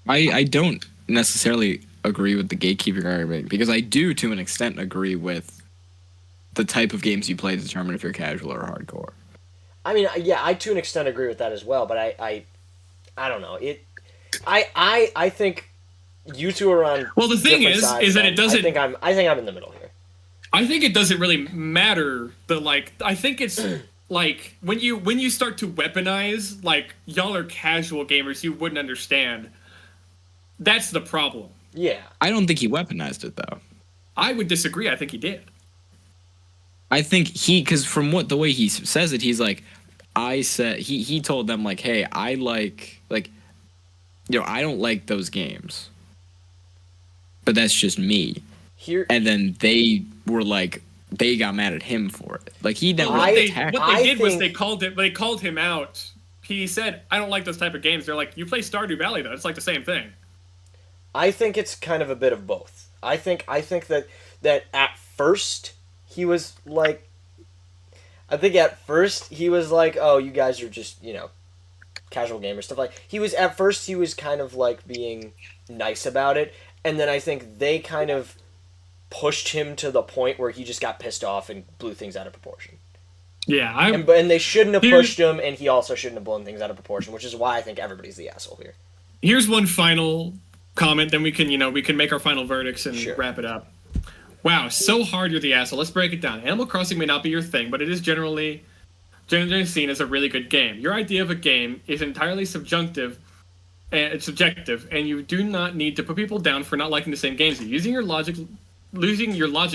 I don't necessarily agree with the gatekeeping argument because I do, to an extent, agree with the type of games you play to determine if you're casual or hardcore. I mean, yeah, I to an extent agree with that as well, but I don't know. I think you two are on. Well, the thing is that it doesn't. I think I'm in the middle here. I think it doesn't really matter. I think it's when you start to weaponize y'all are casual gamers, you wouldn't understand. That's the problem. Yeah. I don't think he weaponized it though. I would disagree. I think he did. I think because from the way he says it, he's he told them hey, I I don't like those games, but that's just me. And then they were they got mad at him for it. He never attacked. What they did was they called him out. He said, I don't like those type of games. They're like, you play Stardew Valley though. It's the same thing. I think it's kind of a bit of both. I think that at first he was oh, you guys are just, casual gamers, stuff at first he was kind of being nice about it, and then I think they kind of pushed him to the point where he just got pissed off and blew things out of proportion. Yeah, and they shouldn't have pushed him, and he also shouldn't have blown things out of proportion, which is why I think everybody's the asshole here. Here's one final comment, then we can make our final verdicts and wrap it up. Wow, so hard you're the asshole. Let's break it down. Animal Crossing may not be your thing, but it is generally seen as a really good game. Your idea of a game is entirely subjective, and you do not need to put people down for not liking the same games. Losing your logic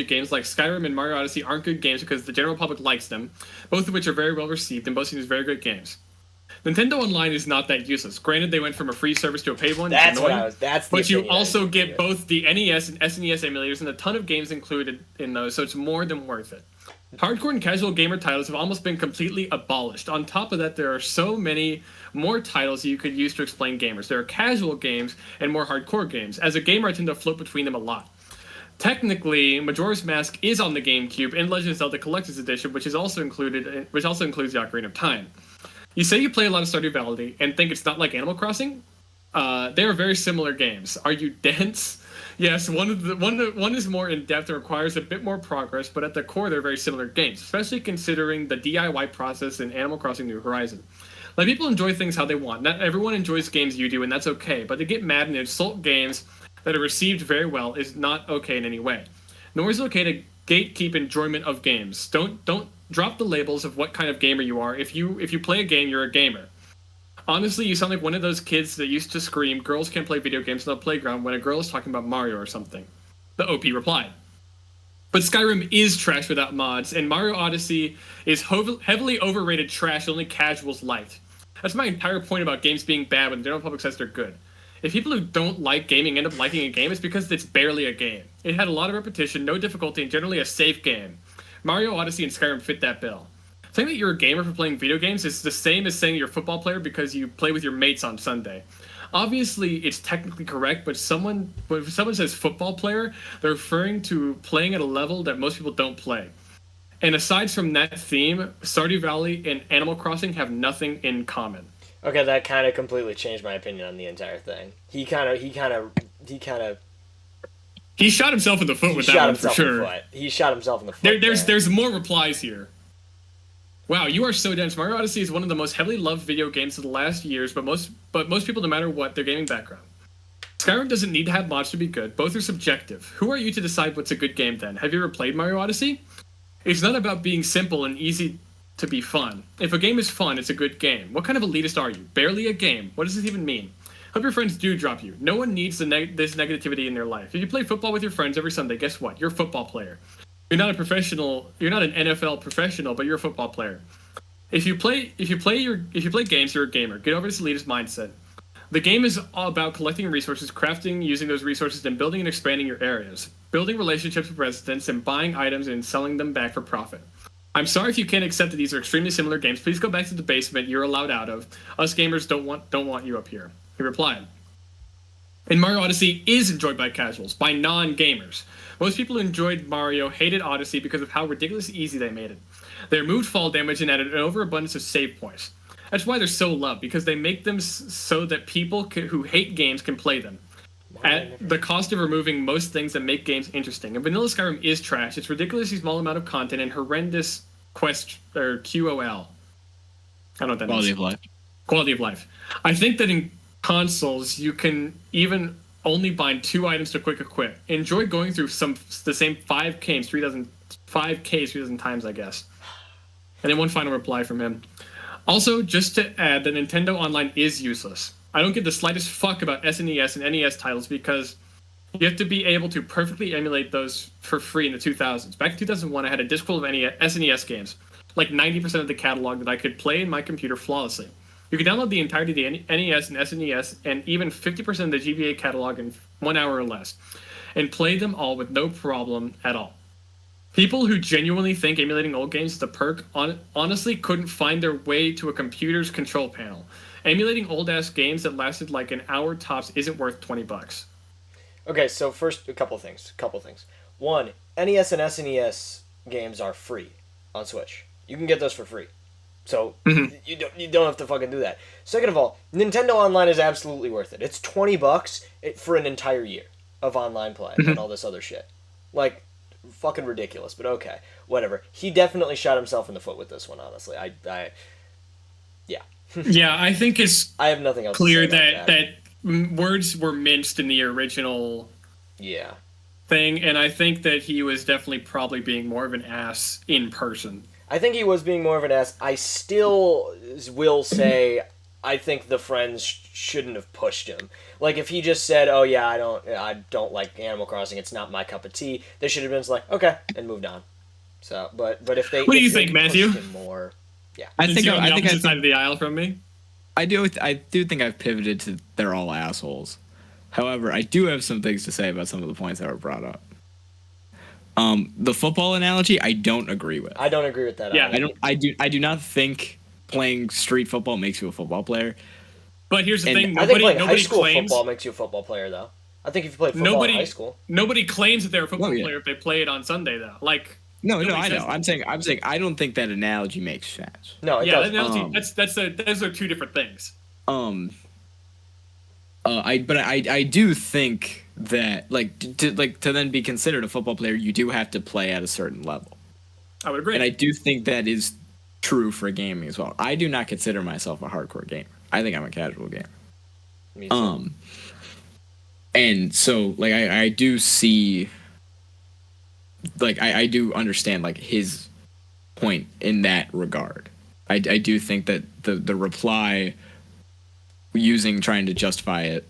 games like Skyrim and Mario Odyssey aren't good games because the general public likes them, both of which are very well received and both seen as very good games. Nintendo Online is not that useless. Granted, they went from a free service to a paid one. But you also get both the NES and SNES emulators and a ton of games included in those, so it's more than worth it. Hardcore and casual gamer titles have almost been completely abolished. On top of that, there are so many more titles you could use to explain gamers. There are casual games and more hardcore games. As a gamer, I tend to float between them a lot. Technically, Majora's Mask is on the GameCube and Legend of Zelda Collector's Edition, which also includes the Ocarina of Time. You say you play a lot of Stardew Valley and think it's not like Animal Crossing? They are very similar games. Are you dense? Yes, one is more in-depth and requires a bit more progress, but at the core they're very similar games, especially considering the DIY process in Animal Crossing New Horizon. Like, people enjoy things how they want. Not everyone enjoys games you do, and that's okay. But to get mad and insult games that are received very well is not okay in any way. Nor is it okay to gatekeep enjoyment of games. Don't drop the labels of what kind of gamer you are. If you play a game, you're a gamer. Honestly, you sound like one of those kids that used to scream, "Girls can't play video games on the playground," when a girl is talking about Mario or something. The OP replied. But Skyrim is trash without mods, and Mario Odyssey is heavily overrated trash that only casuals liked. That's my entire point about games being bad when the general public says they're good. If people who don't like gaming end up liking a game, it's because it's barely a game. It had a lot of repetition, no difficulty, and generally a safe game. Mario Odyssey and Skyrim fit that bill. Saying that you're a gamer for playing video games is the same as saying you're a football player because you play with your mates on Sunday. Obviously, it's technically correct, but if someone says football player, they're referring to playing at a level that most people don't play. And aside from that theme, Stardew Valley and Animal Crossing have nothing in common. Okay, that kind of completely changed my opinion on the entire thing. He shot himself in the foot with that one for sure. He shot himself in the foot. There's more replies here. Wow, you are so dense. Mario Odyssey is one of the most heavily loved video games of the last years, but most people, no matter what, their gaming background. Skyrim doesn't need to have mods to be good. Both are subjective. Who are you to decide what's a good game then? Have you ever played Mario Odyssey? It's not about being simple and easy to be fun. If a game is fun, it's a good game. What kind of elitist are you? Barely a game. What does this even mean? Hope your friends do drop you. No one needs this negativity in their life. If you play football with your friends every Sunday, guess what? You're a football player. You're not a professional. You're not an NFL professional, but you're a football player. If you play games, you're a gamer. Get over this elitist mindset. The game is all about collecting resources, crafting, using those resources, and building and expanding your areas, building relationships with residents, and buying items and selling them back for profit. I'm sorry if you can't accept that these are extremely similar games. Please go back to the basement you're allowed out of. Us gamers don't want you up here. He replied. And Mario Odyssey is enjoyed by casuals, by non-gamers. Most people who enjoyed Mario hated Odyssey because of how ridiculously easy they made it. They removed fall damage and added an overabundance of save points. That's why they're so loved, because they make them so that people who hate games can play them. At the cost of removing most things that make games interesting. And Vanilla Skyrim is trash. It's ridiculously small amount of content and horrendous QOL. I don't know what that Quality means. of life. Quality of life. I think that in consoles, you can even only bind 2 items to quick equip. Enjoy going through the same 5Ks 3,000 times, I guess. And then one final reply from him. Also, just to add that Nintendo Online is useless. I don't give the slightest fuck about SNES and NES titles because you have to be able to perfectly emulate those for free in the 2000s. Back in 2001, I had a disc full of SNES games, like 90% of the catalog that I could play in my computer flawlessly. You can download the entirety of the NES and SNES and even 50% of the GBA catalog in 1 hour or less, and play them all with no problem at all. People who genuinely think emulating old games is a perk honestly couldn't find their way to a computer's control panel. Emulating old-ass games that lasted like an hour tops isn't worth $20. Okay, so first, a couple things. One, NES and SNES games are free on Switch. You can get those for free. So, you don't have to fucking do that. Second of all, Nintendo Online is absolutely worth it. It's $20 for an entire year of online play and all this other shit. Like, fucking ridiculous, but okay. Whatever. He definitely shot himself in the foot with this one, honestly. Yeah. Yeah, I think it's I have nothing else clear to say about that words were minced in the original thing, and I think that he was definitely probably being more of an ass in person. I think he was being more of an ass. I still will say I think the friends shouldn't have pushed him. Like, if he just said, "Oh yeah, I don't like Animal Crossing. It's not my cup of tea," they should have been like, "Okay," and moved on. So, but if they what do you think, Matthew? Him more, yeah. I think on the opposite side of the aisle from me. I do think I've pivoted to they're all assholes. However, I do have some things to say about some of the points that were brought up. The football analogy, I don't agree with. I don't agree with that. Yeah, either. I do not think playing street football makes you a football player. But here's the thing: I think playing high school claims football makes you a football player, though. I think if you play football in high school, nobody claims that they're a football player if they play it on Sunday, though. Like, no, I know. I'm saying I don't think that analogy makes sense. No, it doesn't. That analogy, those are two different things. I do think that to then be considered a football player, you do have to play at a certain level. I would agree. And I do think that is true for gaming as well. I do not consider myself a hardcore gamer. I think I'm a casual gamer. Me too. And so like I do see, like I do understand like his point in that regard. I do think that the reply trying to justify it,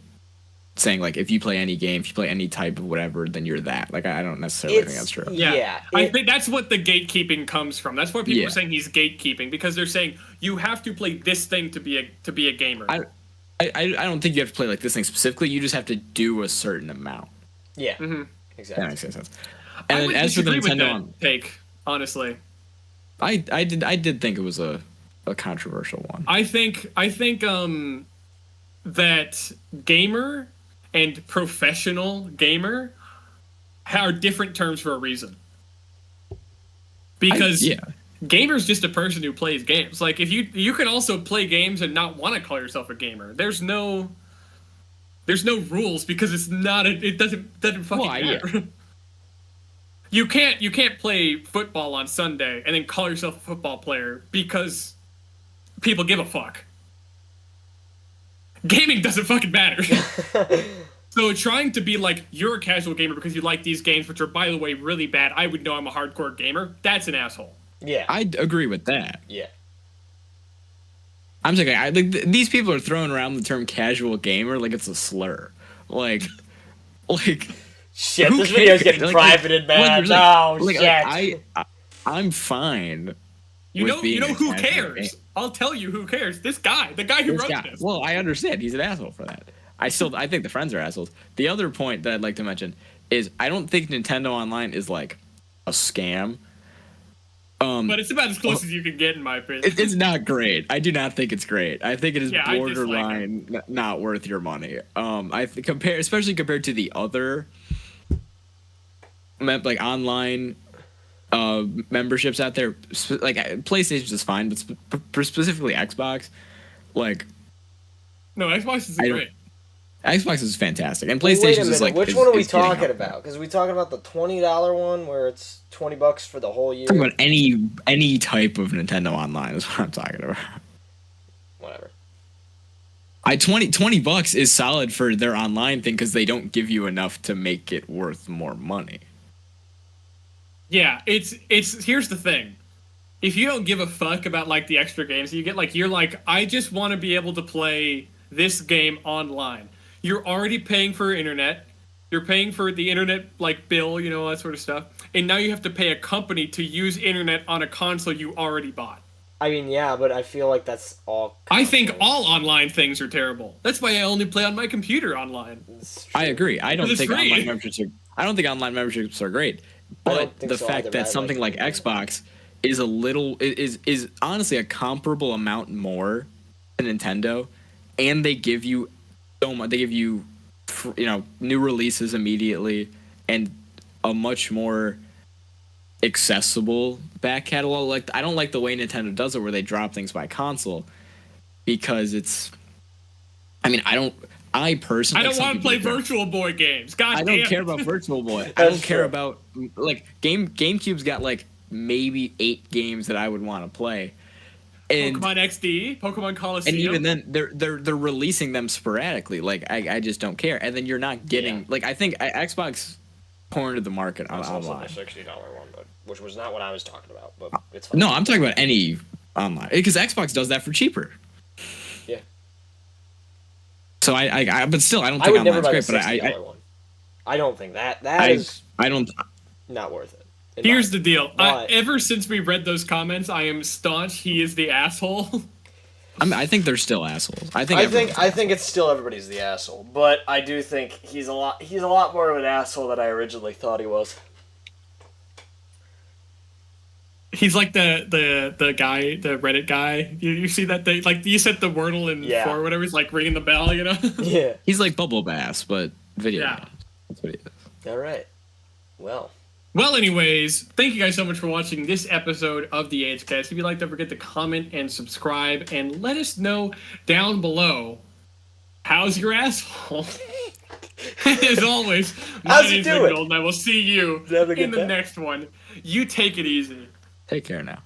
saying like if you play any game, if you play any type of whatever, then you're that. Like I don't necessarily think that's true. Yeah, I think that's what the gatekeeping comes from. That's why people Yeah. are saying he's gatekeeping, because they're saying you have to play this thing to be a gamer. I don't think you have to play like this thing specifically. You just have to do a certain amount. Yeah, Mm-hmm. exactly. That makes sense. I And would then as for the disagree with Nintendo, that take, honestly. I did think it was a controversial one. I think that gamer and professional gamer are different terms for a reason. Because gamer's just a person who plays games. Like if you can also play games and not want to call yourself a gamer. There's no rules, because it's not it doesn't fucking matter. Yeah. You can't play football on Sunday and then call yourself a football player because people give a fuck. Gaming doesn't fucking matter. So trying to be like, you're a casual gamer because you like these games, which are, by the way, really bad. I would know I'm a hardcore gamer. That's an asshole. Yeah. I agree with that. Yeah. I'm saying, these people are throwing around the term casual gamer like it's a slur. Like shit, who this video's cares? getting privated, man. Shit. I'm fine. You know who casual cares? gamer. I'll tell you who cares. This guy, the guy who wrote this. Well, I understand he's an asshole for that. I think the friends are assholes. The other point that I'd like to mention is I don't think Nintendo Online is like a scam. But it's about as close as you can get, in my opinion. It's not great. I do not think it's great. I think it is I borderline not worth your money. Especially compared to the other like online memberships out there. Like PlayStation is fine, but specifically Xbox, like no, Xbox is great. Xbox is fantastic, and Wait PlayStation a minute, is like. which one are we talking about? Because we talking about the $20 one where it's $20 for the whole year. I'm talking about any type of Nintendo Online is what I'm talking about. Whatever. $20 is solid for their online thing because they don't give you enough to make it worth more money. Yeah, it's here's the thing. If you don't give a fuck about like the extra games you get, like you're like, I just want to be able to play this game online. You're already paying for internet. You're paying for the internet like bill, you know, all that sort of stuff. And now you have to pay a company to use internet on a console you already bought. I mean, yeah, but I feel like that's all. I think all online things are terrible. That's why I only play on my computer online. I agree. I don't think free. online memberships are great. But the fact that something like Xbox is is honestly a comparable amount more to Nintendo, and they give you so much. They give you, new releases immediately and a much more accessible back catalog. Like I don't like the way Nintendo does it, where they drop things by console, because it's. I mean, I personally. I don't want to play Virtual Boy games. God damn. I don't care about Virtual Boy. I don't care about like GameCube's got like maybe 8 games that I would want to play. And Pokemon XD, Pokemon Coliseum, and even then they're releasing them sporadically. Like I just don't care. And then you're not getting like I think Xbox cornered the market on online. That's also the $60 one, which was not what I was talking about. But it's fine. No, I'm talking about any online because Xbox does that for cheaper. Yeah. So but still I don't think online's great. But I one. I don't think that is. I don't. Not worth it. Here's the deal. Ever since we read those comments, I am staunch he is the asshole. I think they're still assholes. I think it's still everybody's the asshole, but I do think he's a lot more of an asshole than I originally thought he was. He's like the guy, the Reddit guy. You see that they like you said the Wordle in 4 or whatever. He's like ringing the bell, you know. Yeah. He's like Bubble Bass, but video games. That's what he is. All right. Well, anyways, thank you guys so much for watching this episode of the AITA Cast. If you'd like, don't forget to comment and subscribe, and let us know down below, how's your asshole? As always, my name's Nick Golden, and I will see you in the next one. You take it easy. Take care now.